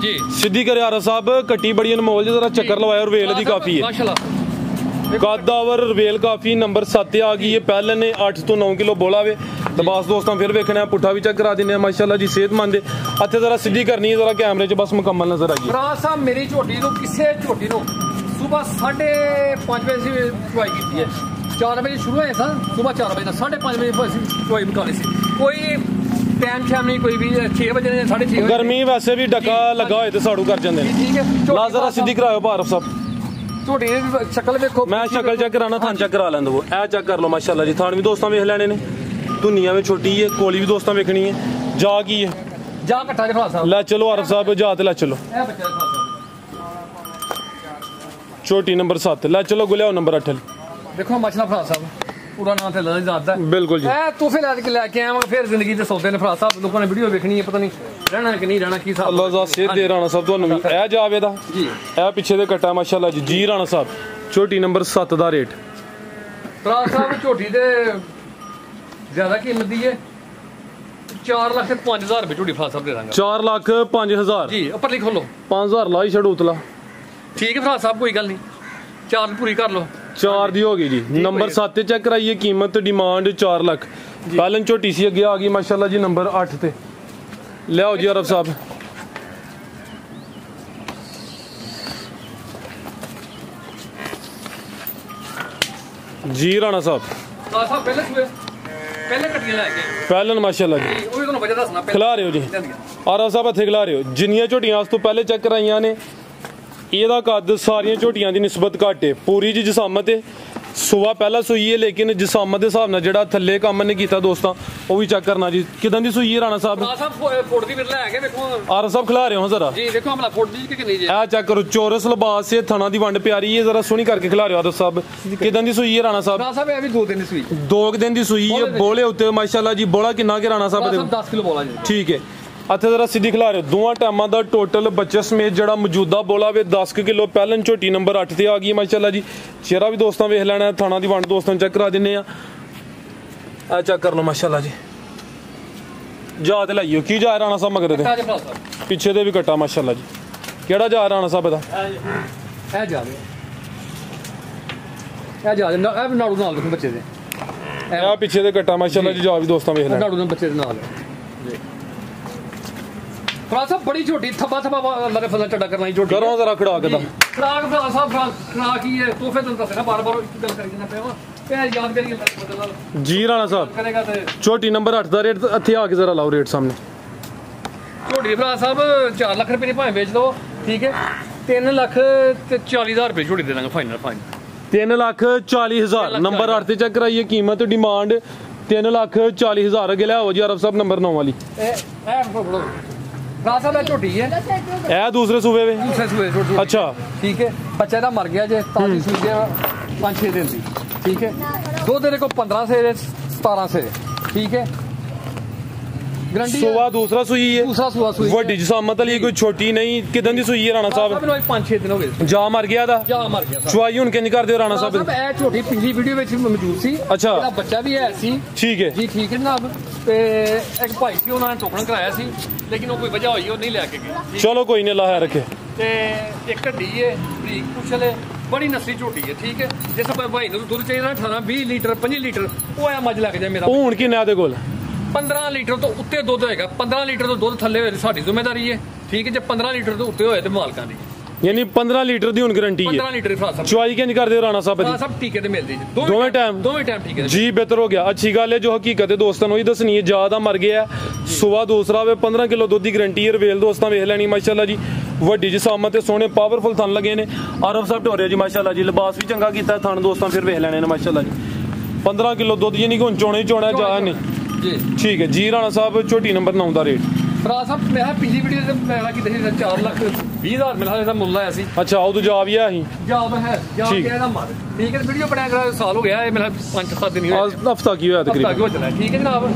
ਜੀ ਸਿੱਧੀ ਕਰੇ ਆਰਫ ਸਾਹਿਬ ਕੱਟੀ ਬੜੀ ਅਨਮੋਲ ਜਰਾ ਚੱਕਰ ਲਵਾਇਆ ਔਰ ਵੇਲ ਦੀ ਕਾਫੀ ਹੈ ਮਾਸ਼ਾਅੱਲਾ ਕੱਦਾਵਰ ਰਵੇਲ ਕਾਫੀ ਨੰਬਰ 7 ਆ ਗਈ ਹੈ ਪਹਿਲਾਂ ਨੇ 8 ਤੋਂ 9 ਕਿਲੋ ਬੋਲਾ ਵੇ ਦਬਾਸ ਦੋਸਤਾਂ ਫਿਰ ਵੇਖਣਾ ਪੁੱਠਾ ਵੀ ਚੈੱਕ ਕਰਾ ਦਿੰਦੇ ਆ ਮਾਸ਼ਾਅੱਲਾ ਜੀ ਸਿਹਤਮੰਦ ਹੈ ਇੱਥੇ ਜ਼ਰਾ ਸਿੱਧੀ ਕਰਨੀ ਹੈ ਜ਼ਰਾ ਕੈਮਰੇ 'ਚ ਬਸ ਮੁਕੰਮਲ ਨਜ਼ਰ ਆਈ ਫਰਾਜ਼ ਸਾਹਿਬ ਮੇਰੀ ਝੋਟੀ ਨੂੰ ਕਿਸੇ ਝੋਟੀ ਨੂੰ ਸਵੇਰ 5:30 ਵਜੇ ਚੁਆਈ ਕੀਤੀ ਹੈ 4 ਵਜੇ ਸ਼ੁਰੂ ਹੋਇਆ ਸਾ ਸਵੇਰ 4 ਵਜੇ ਦਾ 5:30 ਵਜੇ ਅਸੀਂ ਚੁਆਈ ਮੁਕਾਲੀ ਸੀ ਕੋਈ ਟਾਈਮ ਸ਼ਾਮ ਨਹੀਂ ਕੋਈ ਵੀ 6 ਵਜੇ 6:30 ਗਰਮੀ ਵੈਸੇ ਵੀ ਡੱਕਾ ਲੱਗਾ ਹੋਏ ਤੇ ਸਾੜੂ ਕਰ ਜਾਂਦੇ ਨੇ ਠੀਕ ਹੈ ਲਾ ਜ਼ਰਾ ਸਿੱਧੀ ਕਰਾਇਓ ਭਾਰਤ ਸਾਹਿਬ ਝੋਟੀ ਦੀ ਸ਼ਕਲ ਵੇਖੋ ਮੈਂ ਸ਼ਕਲ ਚੈੱਕ ਕਰਾਣਾ ਥਾਂ ਚੈੱਕ ਕਰਾ ਲੈਂਦਾ ਉਹ ਇਹ ਚੈੱਕ ਕਰ ਲਓ ਮਾਸ਼ਾਅੱਲਾ ਜੀ ਥਾਣ ਵੀ ਦੋਸਤਾਂ ਵੇਖ ਲੈਣੇ ਨੇ ਧੁਨੀਆਂ ਵਿੱਚ ਛੋਟੀ ਹੈ ਕੋਲੀ ਵੀ ਦੋਸਤਾਂ ਵੇਖਣੀ ਹੈ ਜਾ ਕੀ ਹੈ ਜਾ ਘੱਟਾ ਜਫਾ ਸਾਹਿਬ ਲੈ ਚਲੋ ਆਰਫ ਸਾਹਿਬ ਜਾ ਤੇ ਲੈ ਚਲੋ ਇਹ ਬੱਚਾ ਜਫਾ ਸਾਹਿਬ ਛੋਟੀ ਨੰਬਰ 7 ਲੈ ਚਲੋ ਗੁਲਿਆਓ ਨੰਬਰ 8 ਦੇਖੋ ਮਛਲਾ ਫਰਾਜ਼ ਸਾਹਿਬ ਪੂਰਾ ਨਾਮ ਤੇ ਲੱਗ ਜਾਂਦਾ ਬਿਲਕੁਲ ਜੀ ਇਹ ਤੋਹਫੇ ਲੈ ਕੇ ਆਵਾਂਗੇ ਫਿਰ ਜ਼ਿੰਦਗੀ ਦੇ ਸੌਦੇ ਨੇ ਫਰਾਜ਼ ਸਾਹਿਬ ਲੋਕਾਂ ਨੇ ਵੀਡੀਓ ਵੇਖਣੀ ਹੈ ਪਤਾ ਨਹੀਂ ਰਹਿਣਾ ਕਿ ਨਹੀਂ ਰਹਿਣਾ ਕੀ ਸਾਹਿਬ ਅੱਲਾਹ ਦਾ ਸਿਹਤ ਦੇ ਰਾਣਾ ਸਾਹਿਬ ਤੁਹਾਨੂੰ ਵੀ ਇਹ ਜਾਵੇ ਦਾ ਜੀ ਇਹ ਪਿੱਛੇ ਦੇ ਕੱਟਾ ਮਾਸ਼ਾਅੱਲਾ ਜੀ ਰਾਣਾ ਸਾਹਿਬ ਛੋਟੀ ਨੰਬਰ 7 ਦਾ ਰੇਟ ਫਰਾਜ਼ ਸਾਹਿਬ ਝੋਟੀ ਦੇ ਜ਼ਿਆਦਾ ਕੀਮਤ ਦੀ ਹੈ 4,05,000 ਰੁਪਏ ਝੋਟੀ ਫਰਾਜ ਸਾਹਿਬ ਦੇ ਦਾਂਗੇ 4,05,000 ਜੀ ਉੱਪਰ ਲਿਖੋ ਲੋ 5,000 ਲਾ ਹੀ ਛੱਡ ਉਤਲਾ ਠੀਕ ਹੈ ਫਰਾਜ ਸਾਹਿਬ ਕੋਈ ਗੱਲ ਨਹੀਂ 4 ਪੂਰੀ ਕਰ ਲੋ 4 ਦੀ ਹੋ ਗਈ ਜੀ ਨੰਬਰ 7 ਤੇ ਚੈੱਕ ਕਰਾਈਏ ਕੀਮਤ ਡਿਮਾਂਡ 4 ਲੱਖ ਪਹਿਲਾਂ ਝੋਟੀ ਸੀ ਅੱਗੇ ਆ ਗਈ ਮਾਸ਼ਾਅੱਲਾ ਜੀ ਨੰਬਰ 8 ਤੇ ਲਿਆਓ ਜੀ ਅਰਬ ਸਾਹਿਬ ਜੀ ਰਾਣਾ ਸਾਹਿਬ ਫਰਾਜ ਸਾਹਿਬ ਪਹਿਲੇ ਕੱਟੀਆਂ ਲੈ ਕੇ ਪਹਿਲਾਂ ਮਾਸ਼ਾਅੱਲਾ ਜੀ ਉਹ ਵੀ ਤੁਹਾਨੂੰ ਵਜ੍ਹਾ ਦੱਸਣਾ ਖਿਲਾ ਰਹੇ ਹੋ ਜੀ ਆਰਾ ਸਾਹਿਬ ਇੱਥੇ ਖਿਲਾ ਰਹੇ ਹੋ ਜਿੰਨੀਆਂ ਝੋਟੀਆਂ ਉਸ ਤੋਂ ਪਹਿਲੇ ਚੈੱਕ ਕਰਾਈਆਂ ਨੇ ਇਹਦਾ ਕੱਦ ਸਾਰੀਆਂ ਝੋਟੀਆਂ ਦੀ ਨਿਸਬਤ ਘੱਟ ਹੈ ਪੂਰੀ ਜੀ ਜਸਾਮਤ ਹੈ ਸੁਬਾ ਪਹਿਲਾਂ ਸੂਈ ਹੈ ਲੇਕਿਨ ਜਸਾਮਤ ਦੇ ਹਿਸਾਬ ਨਾਲ ਜਿਹੜਾ ਥੱਲੇ ਕੰਮ ਨੇ ਕੀਤਾ ਦੋਸਤਾਂ ਉਹ ਵੀ ਚੈੱਕ ਕਰਨਾ ਜੀ ਕਿਦਾਂ ਦੀ ਸੂਈ ਹੈ ਰਾਣਾ ਸਾਹਿਬ ਫੁੱਟ ਦੀ ਵਿਰਲਾ ਹੈਗੇ ਵੇਖੋ ਆਰਾ ਸਾਹਿਬ ਖਿਲਾ ਰਹੇ ਹੋ ਜ਼ਰਾ ਜੀ ਦੇਖੋ ਹਮਲਾ ਫੁੱਟ ਦੀ ਕਿ ਕਿੰਨੀ ਜੀ ਆ ਚੈੱਕ ਕਰੋ ਚੌਰਸ ਲਿਬਾਸ ਹੈ ਥਣਾ ਦੀ ਵੰਡ ਪਿਆਰੀ ਹੈ ਜ਼ਰਾ ਸੋਹਣੀ ਕਰਕੇ ਖਿਲਾ ਰਹੇ ਹੋ ਆਰਾ ਸਾਹਿਬ ਕਿਦਾਂ ਦੀ ਸੂਈ ਹੈ ਰਾਣਾ ਸਾਹਿਬ ਫਰਾਜ ਸਾਹਿਬ ਇਹ ਵੀ 2 ਦਿਨ ਦੀ ਸੂਈ 2 ਦਿਨ ਦੀ ਸੂਈ ਹੈ ਬੋਲੇ ਉੱਤੇ ਮਾਸ਼ਾਅੱਲਾ ਜੀ ਬੋਲਾ ਕਿੰਨਾ ਕਿ ਰਾਣਾ ਸਾਹਿਬ ਦੇ 10 ਕਿਲੋ ਬੋਲਾ ਜੀ ਠੀਕ ਹੈ ਇੱਥੇ ਜ਼ਰਾ ਸਿੱਧੀ ਖਿਲਾ ਰਹੇ ਦੋਵਾਂ ਟਾਈਮਾਂ ਦਾ ਟੋਟਲ ਬੱਚੇ ਸਮੇਤ ਜਿਹੜਾ ਮੌਜੂਦਾ ਬੋਲਾ ਵੇ 10 ਕਿਲੋ ਪਹਿਲਨ ਝੋਟੀ ਨੰਬਰ 8 ਤੇ ਆ ਗਈ ਮਾਸ਼ਾਅੱਲਾ ਜੀ ਚਿਹਰਾ ਵੀ ਦੋਸਤਾਂ ਵੇਖ ਲੈਣਾ ਥਾਣਾ ਦੀ ਵੰਡ ਦੋਸਤਾਂ ਨੂੰ ਚੈੱਕ ਕਰਾ ਦਿੰਨੇ ਆ ਚੈੱਕ ਕਰ ਲਓ ਮਾਸ਼ਾਅੱਲਾ ਜੀ ਜਾ ਤੇ ਲਾਈਓ ਕੀ ਜਾ ਰਾਣਾ ਸਾਹਿਬ ਮਗਰ ਦੇ ਪਿੱਛੇ ਦੇ ਵੀ ਕੱਟਾ ਮਾਸ਼ਾਅੱਲਾ ਜੀ ਕਿਹੜਾ ਜਾ ਰਾਣਾ ਸਾਹਿਬ ਦਾ ਇਹ ਜਾ ਇਹ ਨਾੜੂ ਨਾਲ ਦੇਖੋ ਬੱਚੇ ਦੇ ਇਹ ਪਿੱਛੇ ਦੇ ਕੱਟਾ ਮਾਸ਼ਾਅੱਲਾ ਜੀ ਜਾ ਵੀ ਦੋਸਤਾਂ ਵੇਖ ਲੈਣਾ ਨਾੜੂ ਨਾਲ ਬੱਚੇ ਦੇ ਨਾਲ ਫਰਾਜ ਸਾਹਿਬ ਬੜੀ ਝੋਟੀ ਥੱਬਾ ਅੱਲਾ ਦੇ ਫਜ਼ਲ ਚੱਡਾ ਕਰਨਾ ਝੋਟੀ ਕਰੋ ਜ਼ਰਾ ਖੜਾ ਕੇ ਦਾ ਖਰਾਕ ਫਰਾਜ ਸਾਹਿਬ ਖਰਾਕ ਹੀ ਹੈ ਤੋਹਫੇ ਤੁਹਾਨੂੰ ਦੱਸਣਾ ਬਾਰ-ਬਾਰ ਇੱਕ ਗੱਲ ਕਰੀ ਜਾਂਦਾ ਪਿਆ ਵਾ ਇਹ ਯਾਦ ਕਰੀ ਅੱਲਾ ਜੀ ਰਾਣਾ ਸਾਹਿਬ ਕਰੇਗਾ ਤੇ ਝੋਟੀ ਨੰਬਰ 8 ਦਾ ਰੇਟ ਇੱਥੇ ਆ ਕੇ ਜ਼ਰਾ ਲਾਓ ਰੇਟ ਸਾਹਮਣੇ ਝੋਟੀ ਫਰਾਜ ਸਾਹਿਬ 4 ਲੱਖ ਰੁਪਏ ਦੀ ਭਾਵੇਂ ਵੇਚ ਲਓ ਠੀਕ ਹੈ 3,40,000 ਰੁਪਏ ਝੋਟੀ ਦੇ ਦਾਂਗੇ ਫਾਈਨਲ 3,40,000 ਨੰਬਰ 8 ਤੇ ਚੈੱਕ ਕਰਾਈਏ ਕੀਮਤ ਡਿਮਾਂਡ 3,40,000 ਅਗੇ ਲਿਆਓ ਜੀ ਅਰਬ ਸਾਹਿਬ ਨੰਬਰ 9 ਵਾਲੀ ਇਹ ਫੜੋ ਫਰਾਜ ਸਾਹਿਬ ਇਹ ਝੋਟੀ ਹੈ ਇਹ ਦੂਸਰੇ ਸੂਬੇ ਵੇ ਦੂਸਰੇ ਸੂਏ ਝੋਟੀ ਅੱਛਾ ਠੀਕ ਹੈ ਬੱਚਾ ਦਾ ਮਰ ਗਿਆ ਜੇ ਤਾਜੀ ਸੂਈ ਦੇ 5-6 ਦਿਨ ਦੀ ਠੀਕ ਹੈ ਦੁੱਧ ਦੇ ਕੋ 15 ਸੇ 17 ਸੇ ਠੀਕ ਹੈ ਗਰੰਟੀ ਸੁਬਾ ਦੂਸਰਾ ਸੂਈ ਹੈ ਦੂਸਰਾ ਸੂਆ ਸੂਈ ਵੱਡੀ ਜਸਾਮਤ ਵਾਲੀ ਕੋਈ ਛੋਟੀ ਨਹੀਂ ਕਿਦਾਂ ਦੀ ਸੂਈ ਹੈ ਰਾਣਾ ਸਾਹਿਬ ਮੈਨੂੰ 5-6 ਦਿਨ ਹੋ ਗਏ ਜਾ ਮਰ ਗਿਆ ਦਾ ਜਾ ਮਰ ਗਿਆ ਚੁਆਈ ਹੁਣ ਕਿੰਜ ਕਰਦੇ ਹੋ ਰਾਣਾ ਸਾਹਿਬ ਇਹ ਝੋਟੀ ਪਿਛਲੀ ਵੀਡੀਓ ਵਿੱਚ ਮੌਜੂਦ ਸੀ ਅੱਛਾ ਇਹਦਾ ਬੱਚਾ ਵੀ ਹੈ ਸੀ ਠੀਕ ਹੈ ਜੀ ਠੀਕ ਹੈ ਜਨਾਬ ਤੇ ਇੱਕ ਭਾਈ ਸੀ ਉਹਨਾਂ ਨੇ ਟੋਕਨ ਕਰਾਇਆ ਸੀ ਲੇਕਿਨ ਉਹ ਕੋਈ ਵਜ੍ਹਾ ਹੋਈ ਉਹ ਨਹੀਂ ਲੈ ਕੇ ਗਏ ਚਲੋ ਕੋਈ ਨਹੀਂ ਲਾਇਆ ਰੱਖੇ ਤੇ ਇੱਕ ਢੀ ਹੈ ਬਰੀਕ ਪੁੱਛਲੇ ਬੜੀ ਨਸਲੀ ਝੋਟੀ ਹੈ ਠੀਕ ਹੈ ਜਿਸ ਭਾਈ ਨੂੰ ਦੁੱਧ ਚਾਹੀਦਾ 18-20 ਲੀਟਰ 25 ਲੀਟਰ ਉਹ ਆ ਮੱਝ ਲੱਗ ਜਾਏ ਮੇਰਾ ਉਹ ਹੁਣ ਕਿੰਨਾ ਦੇ ਕੋਲ 15 ਲੀਟਰ ਤੋਂ ਉੱਤੇ ਦੁੱਧ ਹੋਏਗਾ 15 ਲੀਟਰ ਤੋਂ ਦੁੱਧ ਥੱਲੇ ਹੋਏ ਸਾਡੀ ਜ਼ਿੰਮੇਵਾਰੀ ਹੈ ਠੀਕ ਹੈ ਜੇ 15 ਲੀਟਰ ਤੋਂ ਉੱਤੇ ਹੋਏ ਤੇ ਮਾਲਕਾਂ ਦੀ ਯਾਨੀ 15 ਲੀਟਰ ਦੀ ਹੁਣ ਗਾਰੰਟੀ ਹੈ 15 ਲੀਟਰ ਫਰਾਜ ਸਾਹਿਬ ਚੁਆਈ ਕਿੰਜ ਕਰਦੇ ਹੋ ਰਾਣਾ ਸਾਹਿਬ ਦੀ ਸਭ ਟੀਕੇ ਤੇ ਮਿਲਦੀ ਜੀ ਦੋਵੇਂ ਟਾਈਮ ਠੀਕ ਹੈ ਜੀ ਬਿਹਤਰ ਹੋ ਗਿਆ ਅੱਛੀ ਗੱਲ ਹੈ ਜੋ ਹਕੀਕਤ ਹੈ ਦੋਸਤਾਂ ਨੂੰ ਇਹ ਦੱਸਣੀ ਹੈ ਜ਼ਿਆਦਾ ਮਰ ਗਿਆ ਸੁਬਾ ਦੂਸਰਾ ਵੇ 15 ਕਿਲੋ ਦੁੱਧ ਦੀ ਗਾਰੰਟੀ ਹੈ ਰਵੇਲ ਦੋਸਤਾਂ ਵੇਖ ਲੈਣੀ ਮਾਸ਼ਾਅੱਲਾ ਜੀ ਵੱਡੀ ਜਸਾਮਤ ਤੇ ਸੋਹਣੇ ਪਾਵਰਫੁਲ ਥਣ ਲੱਗੇ ਨੇ ਅਰਬ ਸਾਹਿਬ ਢੋਰੇ ਜੀ ਮਾਸ਼ਾਅੱਲਾ ਜੀ ਲਿਬਾਸ ਵੀ ਚੰਗਾ ਕੀਤਾ ਥਣ ਦੋਸਤਾਂ ਫਿਰ ਵੇਖ ਲੈਣੇ ਨੇ ਮਾਸ਼ਾਅੱਲਾ ਜੀ 15 ਕਿਲੋ ਦੁੱਧ ਯਾਨੀ ਕਿ ਹੁਣ ਚੋਣੇ ਚੋਣਾ ਜਾ ਨਹੀਂ ਜੀ ਠੀਕ ਹੈ ਜੀ ਰਾਣਾ ਸਾਹਿਬ ਝੋਟੀ ਨੰਬਰ 9 ਦਾ ਰੇਟ ਫਰਾਜ ਸਾਹਿਬ ਮੈਂ ਪਿਛਲੀ ਵੀਡੀਓ ਤੇ ਮੈਂ ਕੀ ਦੱਸਿਆ 4,20,000 ਮਿਲਾ ਦਾ ਮੁੱਲ ਆਇਆ ਸੀ ਅੱਛਾ ਉਦੋਂ ਜਾ ਵੀ ਆ ਅਸੀਂ ਜਾਬ ਹੈ ਜਾਬ ਠੀਕ। ਕੇ ਇਹਦਾ ਮਰ ਠੀਕ ਹੈ ਵੀਡੀਓ ਬਣਾਇਆ ਕਰਾ ਸਾਲ ਹੋ ਗਿਆ ਇਹ ਮੇਰਾ 5-7 ਦਿਨ ਹੀ ਹੋਏ ਹਫਤਾ ਕੀ ਹੋਇਆ ਹਫਤਾ ਤਕਰੀਬਨ ਹੋ ਚੱਲਾ ਠੀਕ ਹੈ ਜਨਾਬ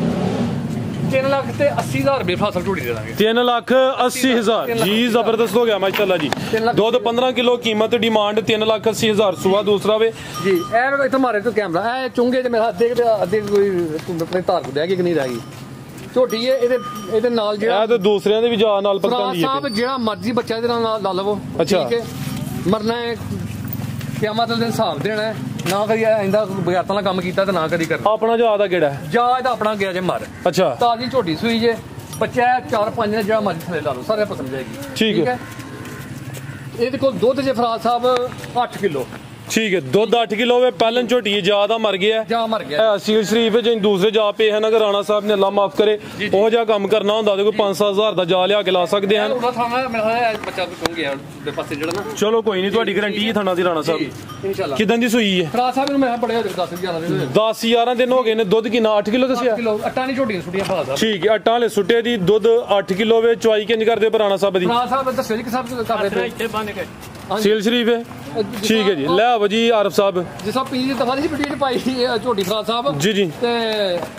3,80,000 ਰੁਪਏ ਫਸਲ ਝੋਟੀ ਦੇ ਦਾਂਗੇ 3,80,000 ਜੀ ਜ਼ਬਰਦਸਤ ਹੋ ਗਿਆ ਮਾਸ਼ਾਅੱਲਾ ਜੀ ਦੁੱਧ 15 ਕਿਲੋ ਕੀਮਤ ਡਿਮਾਂਡ 3,80,000 ਸੁਬਾ ਦੂਸਰਾ ਵੇ ਜੀ ਇਹ ਇੱਥੇ ਮਾਰੇ ਤੋਂ ਕੈਮਰਾ ਇਹ ਚੁੰਗੇ ਤੇ ਮੇਰਾ ਦੇਖਦੇ ਅੱਧੇ ਕੋਈ ਆਪਣੇ ਧਾਰ ਕੋ ਰਹਿ ਗਈ ਕਿ ਨਹੀਂ ਰਹਿ ਗਈ ਝੋਟੀ ਹੈ ਇਹਦੇ ਨਾਲ ਜਿਹੜਾ ਇਹ ਤੇ ਦੂਸਰਿਆਂ ਦੇ ਵੀ ਜਾ ਨਾਲ ਪੱਕਾ ਫਰਾਜ ਦੀ ਸਾਹਿਬ ਜਿਹੜਾ ਮਰਜ਼ੀ ਬੱਚਾ ਇਹਦੇ ਨਾਲ ਲਾ ਲਵੋ ਅੱਛਾ। ਠੀਕ ਹੈ ਮਰਨਾ ਹੈ ਕਿਆਮਤ ਦੇ ਦਿਨ ਹਿਸਾਬ ਦੇਣਾ ਹੈ ਨਾ ਕਦੀ ਇੰਦਾ ਬਗੈਰਤਾਂ ਦਾ ਕੰਮ ਕੀਤਾ ਤੇ ਨਾ ਕਦੀ ਕਰਨਾ ਆਪਣਾ ਜਾ ਦਾ ਕਿਹੜਾ ਹੈ? ਜਾ ਇਹਦਾ ਆਪਣਾ ਗਿਆ ਜੇ ਮਰ ਅੱਛਾ ਤਾਜੀ ਝੋਟੀ ਸੂਈ ਜੇ ਬੱਚਾ 4-5 ਨੇ ਜਿਹੜਾ ਮਰਜ਼ੀ ਥੱਲੇ ਲਾ ਲਓ ਸਾਰੇ ਪਸੰਦ ਜਾਏਗੀ ਠੀਕ ਹੈ। ਇਹਦੇ ਕੋਲ ਦੁੱਧ ਜੇ ਫਰਾਜ ਸਾਹਿਬ 8 ਕਿਲੋ ਠੀਕ ਹੈ ਦੁੱਧ 8 ਕਿਲੋ ਵੇ ਪਹਿਲਨ ਝੋਟੀ ਜ਼ਿਆਦਾ ਮਰ ਗਿਆ ਜਾ ਮਰ ਗਿਆ ਇਹ ਅਸੀਲ ਸ਼ਰੀਫ ਜੇ ਦੂਸਰੇ ਜਾ ਪਏ ਹਨ ਅਗਰ ਰਾਣਾ ਸਾਹਿਬ ਨੇ ਅੱਲਾ ਮਾਫ ਕਰੇ ਉਹ ਜਿਹਾ ਕੰਮ ਕਰਨਾ ਹੁੰਦਾ ਤੇ ਕੋਈ 5-7 ਦਾ ਜਾ ਲਿਆ ਕੇ ਲਾ ਸਕਦੇ ਹਨ ਉਹਦਾ ਥਾਣਾ ਮੇਰਾ ਬੱਚਾ ਤੋਂ ਗਿਆ ਦੇ ਪਾਸੇ ਜਿਹੜਾ ਨਾ ਚਲੋ ਕੋਈ ਨਹੀਂ ਤੁਹਾਡੀ ਗਾਰੰਟੀ ਹੈ ਥਾਣਾ ਦੀ ਰਾਣਾ ਸਾਹਿਬ ਇਨਸ਼ਾਅੱਲਾ ਕਿਦਾਂ ਦੀ ਸੂਈ ਹੈ ਫਰਾਜ ਸਾਹਿਬ ਨੂੰ ਮੈਂ ਬੜੇ 10-11 ਦਿਨ 10-11 ਦਿਨ ਹੋ ਗਏ ਨੇ ਦੁੱਧ ਕਿੰਨਾ 8 ਕਿਲੋ ਦੱਸਿਆ ਕਿਲੋ ਅੱਟਾ ਨਹੀਂ ਝੋਟੀਆਂ ਸੁੱਟੀਆਂ ਫਰਾਜ ਸਾਹਿਬ ਠੀਕ ਹੈ ਆਟਾ ਵਾਲੇ ਸੁੱਟੇ ਦੀ ਦੁੱਧ 8 ਕਿਲੋ ਵੇ ਚੁਆਈ ਕਿੰਜ ਕਰਦੇ ਰਾਣਾ ਸਾਹਿਬ ਦੀ ਫਰਾਜ ਸਾਹਿਬ ਦੱਸੋ ਜੀ ਕਿ ਸਭ ਕਰਦੇ ਇੱਥੇ ਬੰਨ ਕੇ ਸੀਲ ਸ਼ਰੀਫ ਹੈ ਠੀਕ ਹੈ ਜੀ ਲੈ ਆਵੋ ਜੀ ਆਰਫ ਸਾਹਿਬ ਜਿਸ ਤਰ੍ਹਾਂ ਪੀਜੀ ਦਫਾ ਦੀ ਵੀਡੀਓ ਪਾਈ ਝੋਟੀ ਫਰਾਜ ਸਾਹਿਬ ਜੀ ਜੀ ਤੇ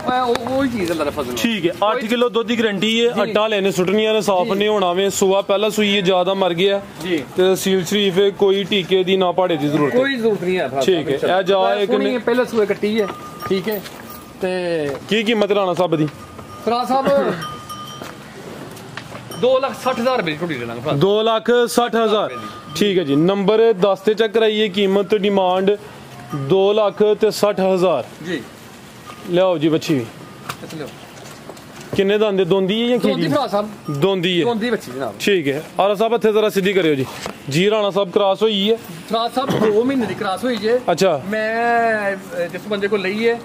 ਉਹ ਹੀ ਚੀਜ਼ ਅੱਲਾ ਦਾ ਫਜ਼ਲ ਠੀਕ ਹੈ 8 ਕਿਲੋ ਦੁੱਧ ਦੀ ਗਾਰੰਟੀ ਹੈ ਆਟਾ ਲੈਣੇ ਸੁੱਟਣੀਆਂ ਨੇ ਸਾਫ਼ ਨਹੀਂ ਹੋਣਾ ਵੇ ਸੁਬਾ ਪਹਿਲਾਂ ਸੂਈ ਹੈ ਜ਼ਿਆਦਾ ਮਰ ਗਿਆ ਜੀ ਤੇ ਸੀਲ ਸ਼ਰੀਫ ਹੈ ਕੋਈ ਟੀਕੇ ਦੀ ਨਾ ਪਾੜੇ ਦੀ ਜ਼ਰੂਰਤ ਕੋਈ ਜ਼ਰੂਰਤ ਨਹੀਂ ਹੈ ਠੀਕ ਹੈ ਇਹ ਜਾ ਇੱਕ ਪਹਿਲੇ ਸੂਏ ਕੱਟੀ ਹੈ ਠੀਕ ਹੈ ਤੇ ਕੀ ਕੀਮਤ ਰਾਣਾ ਸਾਹਿਬ ਦੀ? ਫਰਾਜ ਸਾਹਿਬ 2,60,000 ਰੁਪਏ ਦੀ ਝੋਟੀ ਦੇ ਦਾਂਗੇ। 2,60,000 ਠੀਕ ਹੈ ਜੀ। ਨੰਬਰ 10 ਤੇ ਚੈੱਕ ਕਰਾਈਏ। ਕੀਮਤ ਡਿਮਾਂਡ 2,60,000 ਜੀ। ਲਿਆਓ ਜੀ ਬੱਚੀ ਵੀ। ਲਿਓ। ਕਿੰਨੇ ਦੰਦ? ਦੋਂਦੀ ਹੈ ਜਾਂ ਦੋਂਦੀ ਖੀਰੀ? ਫਰਾਜ ਸਾਹਿਬ ਦੋਂਦੀ ਹੈ। ਦੋਂਦੀ ਬੱਚੀ ਜਨਾਬ। ਠੀਕ ਹੈ। ਆਲਾ ਸਾਹਿਬ ਇੱਥੇ ਜ਼ਰਾ ਸਿੱਧੀ ਕਰਿਓ ਜੀ। ਜੀ ਰਾਣਾ ਸਾਹਿਬ ਕ੍ਰਾਸ ਹੋਈ ਹੈ। ਫਰਾਜ ਸਾਹਿਬ 2 ਮਹੀਨੇ ਦੀ ਕ੍ਰਾਸ ਹੋਈ ਜੇ। ਅੱਛਾ। ਮੈਂ ਜਿਸ ਬੰਦੇ ਕੋਲ ਲਈ ਹੈ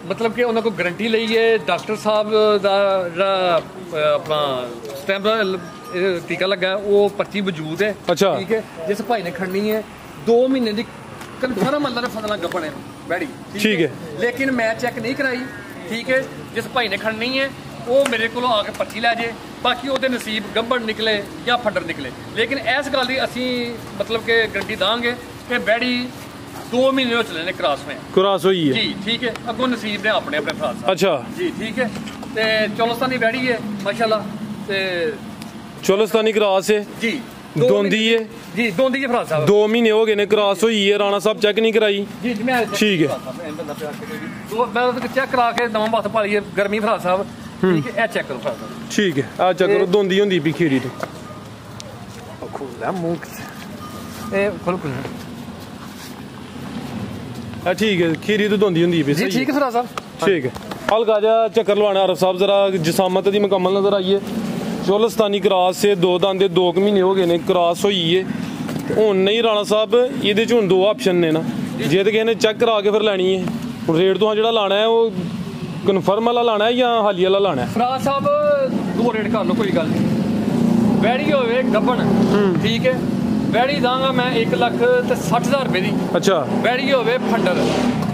ਮਤਲਬ ਕਿ ਉਹਨਾਂ ਕੋਲ ਗਾਰੰਟੀ ਲਈ ਹੈ। ਡਾਕਟਰ ਸਾਹਿਬ ਦਾ ਜਿਹੜਾ ਆਪਣਾ ਸਟੈਂਪ ਦਾ ਟੀਕਾ ਲੱਗਾ ਉਹ ਪਰਚੀ ਵਜੂਦ ਹੈ। ਅੱਛਾ। ਠੀਕ ਹੈ। ਜਿਸ ਭਾਈ ਨੇ ਖੜਨੀ ਹੈ 2 ਮਹੀਨੇ ਦੀ ਕਨਫਰਮ ਅੱਲਾ ਨੇ ਫਸਲਾਂ ਗੱਪਣ ਹੈ ਬੈੜੀ। ਠੀਕ ਹੈ। ਲੇਕਿਨ ਮੈਂ ਚੈੱਕ ਨਹੀਂ ਕਰਾਈ। ਠੀਕ ਹੈ। ਜਿਸ ਭਾਈ ਨੇ ਖੜਨੀ ਹੈ ਉਹ ਮੇਰੇ ਕੋਲੋਂ ਆ ਕੇ ਪਰਚੀ ਲੈ ਜੇ। ਬਾਕੀ ਉਹਦੇ ਨਸੀਬ ਗੱਭਣ ਨਿਕਲੇ ਜਾਂ ਫੱਡਰ ਨਿਕਲੇ। ਲੇਕਿਨ ਇਸ ਗੱਲ ਦੀ ਅਸੀਂ ਮਤਲਬ ਕਿ ਗਰੰਟੀ ਦਾਂਗੇ ਕਿ ਬੈੜੀ 2 ਮਹੀਨੇ ਹੋ ਚਲੇ ਨੇ ਕ੍ਰਾਸ ਹੋਈ ਹੈ ਜੀ। ਠੀਕ ਹੈ। ਅੱਗੋਂ ਨਸੀਬ ਨੇ ਆਪਣੇ ਆਪਣੇ ਫਰਾਜ਼। ਅੱਛਾ ਜੀ। ਠੀਕ ਹੈ। ਤੇ ਚੌਲਸਤਾਨੀ ਬੈੜੀ ਹੈ ਮਾਸ਼ਾਅੱਲਾ। ਤੇ ਚੌਲਸਤਾਨੀ ਕ੍ਰਾਸ ਹੈ ਜੀ। ਦੋਂਦੀ ਹੈ ਜੀ। ਦੋਂਦੀ ਹੈ ਫਰਾਜ਼ ਸਾਹਿਬ। 2 ਮਹੀਨੇ ਹੋ ਗਏ ਨੇ ਕ੍ਰਾਸ ਹੋਈ ਹੈ। ਰਾਣਾ ਸਾਹਿਬ ਚੈੱਕ ਨਹੀਂ ਕਰਾਈ? ਜੀ ਮੈਂ ਠੀਕ ਹੈ। ਮੈਂ ਚੈੱਕ ਕਰਾ ਕੇ ਨਵਾਂ ਹੱਥ ਪਾ ਲਈਏ ਗਰਮੀ ਫਰਾਜ਼ ਸਾਹਿਬ। ਠੀਕ ਹੈ। ਇਹ ਚੈੱਕ ਕਰੋ ਫਰਾਜ਼ ਸਾਹਿਬ। ਠੀਕ ਹੈ। ਆ ਚੈੱਕ ਕਰੋ। ਦੋਂਦੀ ਹੁੰਦੀ ਵੀ ਖੀਰੀ ਤੋਂ ਖੁੱਲਾ ਮੂੰਹ ਇਹ ਖੁੱਲ ਆ। ਠੀਕ ਹੈ। ਖੀਰੀ ਤੋਂ ਦੋਂਦੀ ਹੁੰਦੀ ਵੀ। ਜੀ ਠੀਕ ਹੈ ਫਰਾਜ਼ ਸਾਹਿਬ। ਠੀਕ ਹੈ। ਹਲਕਾ ਜਿਹਾ ਚੱਕਰ ਲਵਾਣਾ ਆਰਫ ਸਾਹਿਬ ਜ਼ਰਾ ਜਸਾਮਤ ਦੀ ਮੁਕੰਮਲ ਨਜ਼ਰ ਆਈਏ। ਚੌਲਸਤਾਨੀ ਕ੍ਰਾਸ ਸੇ 2 ਦੰਦ 2 ਮਹੀਨੇ ਹੋ ਗਏ ਨੇ ਕ੍ਰਾਸ ਹੋਈ ਏ। ਹੁਣ ਨਹੀਂ ਰਾਣਾ ਸਾਹਿਬ ਇਹਦੇ ਚ ਹੁਣ 2 ਆਪਸ਼ਨ ਨੇ ਨਾ। ਜੇ ਤੇ ਕਿਸੇ ਨੇ ਚੈੱਕ ਕਰਾ ਕੇ ਫਿਰ ਲੈਣੀ ਹੈ। ਹੁਣ ਰੇਟ ਤੋਂ ਜਿਹੜਾ ਲਾਣਾ ਹੈ ਉਹ ਕਨਫਰਮ ਵਾਲਾ ਲਾਣਾ ਹੈ ਜਾਂ ਹਾਲੀ ਵਾਲਾ ਲਾਣਾ ਹੈ? ਫਰਾਜ਼ ਸਾਹਿਬ 2 ਰੇਟ ਕਰ ਲਓ ਕੋਈ ਗੱਲ ਨਹੀਂ। ਬੈੜੀ ਹੋਵੇ ਗੱਬਣ। ਠੀਕ ਹੈ। ਬੈੜੀ ਦਾਂਗਾ ਮੈਂ 1,60,000 ਰੁਪਏ ਦੀ। ਅੱਛਾ। ਬੈੜੀ ਹੋਵੇ ਫੰਡਰ।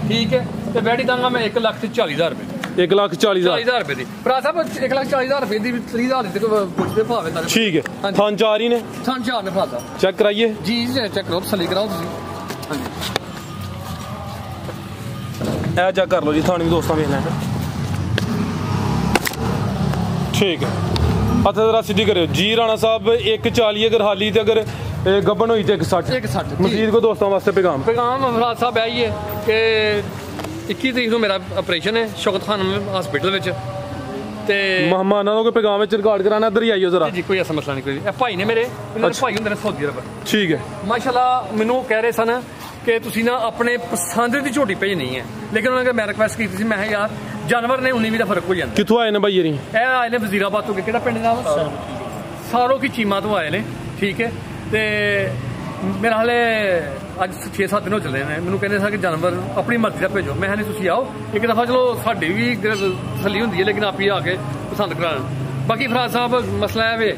ਠੀਕ ਹੈ। ਤੇ ਬੈੜੀ ਦਾਂਗਾ ਮੈਂ 1,40,000 ਰੁਪਏ। 1,40,000 ਰੁਪਏ ਦੀ। ਫਰਾਜ਼ ਸਾਹਿਬ 1,40,000 ਰੁਪਏ ਦੀ 30,000 ਦੀ ਪੁੱਛਦੇ ਭਾਵੇਂ ਤਾਂ। ਠੀਕ ਹੈ। ਥਾਂ 4 ਹੀ ਨੇ। ਥਾਂ 4 ਨੇ ਫਰਾਜ਼ ਸਾਹਿਬ। ਚੈੱਕ ਕਰਾਈਏ ਜੀ। ਚੈੱਕ ਕਰੋ ਤਸੱਲੀ ਕਰਾਓ ਤੁਸੀਂ। ਹਾਂਜੀ। ਇਹ ਚੈੱਕ ਕਰ ਲਓ ਜੀ। ਥਾਣੀ ਵੀ ਦੋਸਤਾਂ ਵੇਖ ਲੈਣ। ਠੀਕ ਹੈ। ਹੱਥ ਜ਼ਰਾ ਸਿੱਧੀ ਕਰਿਓ ਜੀ। ਰਾਣਾ ਸਾਹਿਬ 1,40 ਅਗਰ ਹਾਲੀ ਤੇ ਅਗਰ ਗੱਬਨ ਹੋਈ ਤੇ 1,60 ਮਜ਼ੀਦ ਕੋ ਦੋਸਤਾਂ ਵਾਸਤੇ ਪੈਗਾਮ ਫਰਾਜ਼ ਸਾਹਿਬ ਆਈ ਹੈ ਕਿ 21 ਤਰੀਕ ਨੂੰ ਮੇਰਾ ਆਪਰੇਸ਼ਨ ਹੈ ਸ਼ੌਕਤ ਖਾਨ ਹਸਪੀਟਲ ਵਿੱਚ। ਤੇ ਮਹਿਮਾਨਾਂ ਨੂੰ ਕੋਈ ਪੈਗਾਮ ਵਿੱਚ ਰਿਕਾਰਡ ਕਰਾਣਾ ਇੱਧਰ ਹੀ ਆਈਓ ਜ਼ਰਾ। ਜੀ ਕੋਈ ਐਸਾ ਮਸਲਾ ਨਹੀਂ ਕੋਈ। ਇਹ ਭਾਈ ਨੇ ਮੇਰੇ ਇਹਨਾਂ ਦੇ ਭਾਈ ਹੁੰਦੇ ਨੇ ਸਾਊਦੀ ਅਰਬ। ਠੀਕ ਹੈ। ਮਾਸ਼ਾਅੱਲਾ ਮੈਨੂੰ ਕਹਿ ਰਹੇ ਸਨ ਕਿ ਤੁਸੀਂ ਨਾ ਆਪਣੇ ਪਸੰਦ ਦੀ ਝੋਟੀ ਭੇਜਣੀ ਹੈ। ਲੇਕਿਨ ਉਹਨਾਂ ਨੇ ਮੈਂ ਰਿਕੁਐਸਟ ਕੀਤੀ ਸੀ। ਮੈਂ ਕਿਹਾ ਯਾਰ ਜਾਨਵਰ ਨੇ 19 ਦਾ ਫਰਕ ਹੋ ਜਾਂਦਾ। ਕਿੱਥੋਂ ਆਏ ਨੇ ਭਾਈ ਇਹ? ਆਏ ਨੇ ਵਜ਼ੀਰਾਬਾਦ ਤੋਂ। ਕਿਹੜਾ ਪਿੰਡ ਦਾ? ਸਾਰੋ ਕੀ ਚੀਮਾ ਤੋਂ ਆਏ ਨੇ। ਠੀਕ ਹੈ। ਤੇ ਮੇਰਾ ਹਾਲੇ ਅੱਜ 6-7 ਦਿਨ ਹੋ ਚੱਲੇ ਨੇ। ਮੈਨੂੰ ਕਹਿੰਦੇ ਸੀ ਕਿ ਜਾਨਵਰ ਆਪਣੀ ਮਰਜ਼ੀ ਦਾ ਭੇਜੋ। ਮੈਂ ਨਹੀਂ ਤੁਸੀਂ ਆਓ ਇੱਕ ਦਫਾ। ਚਲੋ ਸਾਡੀ ਵੀ ਤਸੱਲੀ ਹੁੰਦੀ ਹੈ ਲੇਕਿਨ ਆਪ ਹੀ ਆ ਕੇ ਪਸੰਦ ਕਰਾਉਣ। ਬਾਕੀ ਫਰਾਜ਼ ਸਾਹਿਬ ਮਸਲਾ ਇਹ ਵੇ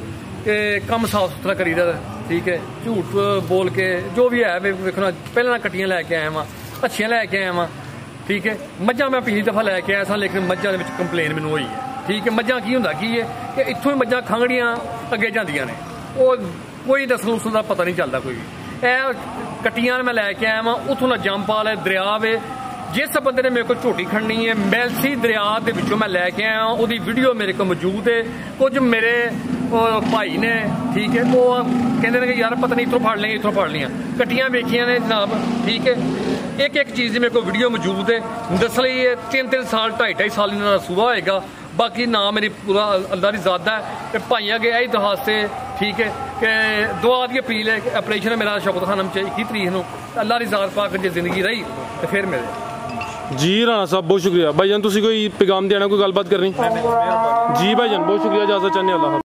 ਕਿ ਕੰਮ ਸਾਫ ਸੁਥਰਾ ਕਰੀਦਾ। ਠੀਕ ਹੈ। ਝੂਠ ਬੋਲ ਕੇ ਜੋ ਵੀ ਹੈ ਵੇਖਣਾ। ਪਹਿਲਾਂ ਕੱਟੀਆਂ ਲੈ ਕੇ ਆਇਆ ਵਾਂ, ਅੱਛੀਆਂ ਲੈ ਕੇ ਆਇਆ ਵਾਂ। ਠੀਕ ਹੈ। ਮੱਝਾਂ ਮੈਂ ਪਿਛਲੀ ਦਫਾ ਲੈ ਕੇ ਆਇਆ ਸਾਂ ਲੇਕਿਨ ਮੱਝਾਂ ਦੇ ਵਿੱਚ ਕੰਪਲੇਨ ਮੈਨੂੰ ਹੋਈ ਹੈ। ਠੀਕ ਹੈ। ਮੱਝਾਂ ਕੀ ਹੁੰਦਾ ਕੀ ਹੈ ਕਿ ਇੱਥੋਂ ਹੀ ਮੱਝਾਂ ਖੰਗੜੀਆਂ ਅੱਗੇ ਜਾਂਦੀਆਂ ਨੇ। ਉਹ ਕੋਈ ਨਸਲ ਉਸਲ ਦਾ ਪਤਾ ਨਹੀਂ ਚੱਲਦਾ ਕੋਈ ਵੀ। ਇਹ ਕੱਟੀਆਂ ਮੈਂ ਲੈ ਕੇ ਆਇਆ ਵਾਂ ਉੱਥੋਂ ਦਾ ਜੰਪਾਲ ਹੈ ਦਰਿਆ ਵੇ। ਜਿਸ ਬੰਦੇ ਨੇ ਮੇਰੇ ਕੋਲ ਝੋਟੀ ਖੜਨੀ ਹੈ ਮੈਲਸੀ ਦਰਿਆ ਦੇ ਵਿੱਚੋਂ ਮੈਂ ਲੈ ਕੇ ਆਇਆ। ਉਹਦੀ ਵੀਡੀਓ ਮੇਰੇ ਕੋਲ ਮੌਜੂਦ ਹੈ। ਕੁਝ ਮੇਰੇ ਭਾਈ ਨੇ। ਠੀਕ ਹੈ। ਉਹ ਕਹਿੰਦੇ ਨੇ ਕਿ ਯਾਰ ਪਤਾ ਨਹੀਂ ਇੱਥੋਂ ਫੜ ਲਈਆਂ ਇੱਥੋਂ ਫੜ ਲਈਆਂ। ਕੱਟੀਆਂ ਵੇਖੀਆਂ ਨੇ ਜਨਾਬ। ਠੀਕ ਹੈ। ਇੱਕ ਚੀਜ਼ ਦੀ ਮੇਰੇ ਕੋਲ ਵੀਡੀਓ ਮੌਜੂਦ ਹੈ। ਦੱਸ ਲਈ 3-3 ਸਾਲ 2.5 ਸਾਲ ਇਹਨਾਂ ਦਾ ਸੂਬਾ ਹੋਏਗਾ। ਬਾਕੀ ਨਾ ਮੇਰੀ ਪੂਰਾ ਅੱਲਾ ਦੀ ਜ਼ਾਦਾ ਹੈ। ਤੇ ਭਾਈਆਂ ਅੱਗੇ ਇਹੀ ਦਰਖਾਸਤ ਹੈ। ਠੀਕ ਹੈ ਕਿ ਦੁਆ ਦੀ ਅਪੀਲ ਹੈ। ਆਪਰੇਸ਼ਨ ਮੇਰਾ ਸ਼ੌਕਤ ਖਾਨਮ 'ਚ 21 ਤਰੀਕ ਨੂੰ। ਅੱਲਾ ਦੀ ਜ਼ਾਤ ਪਾ ਕੇ ਜੇ ਜ਼ਿੰਦਗੀ ਰਹੀ ਤੇ ਫਿਰ ਮਿਲੇ। ਜੀ ਰਾਣਾ ਸਾਹਿਬ ਬਹੁਤ ਸ਼ੁਕਰੀਆ। ਭਾਈਜਾਨ ਤੁਸੀਂ ਕੋਈ ਪੈਗਾਮ ਦੇਣਾ ਕੋਈ ਗੱਲਬਾਤ ਕਰਨੀ? ਜੀ ਭਾਈਜਾਨ ਬਹੁਤ ਸ਼ੁਕਰੀਆ। ਇਜਾਜ਼ਤ ਚਾਹੁੰਦੇ। ਅੱਲਾਹ।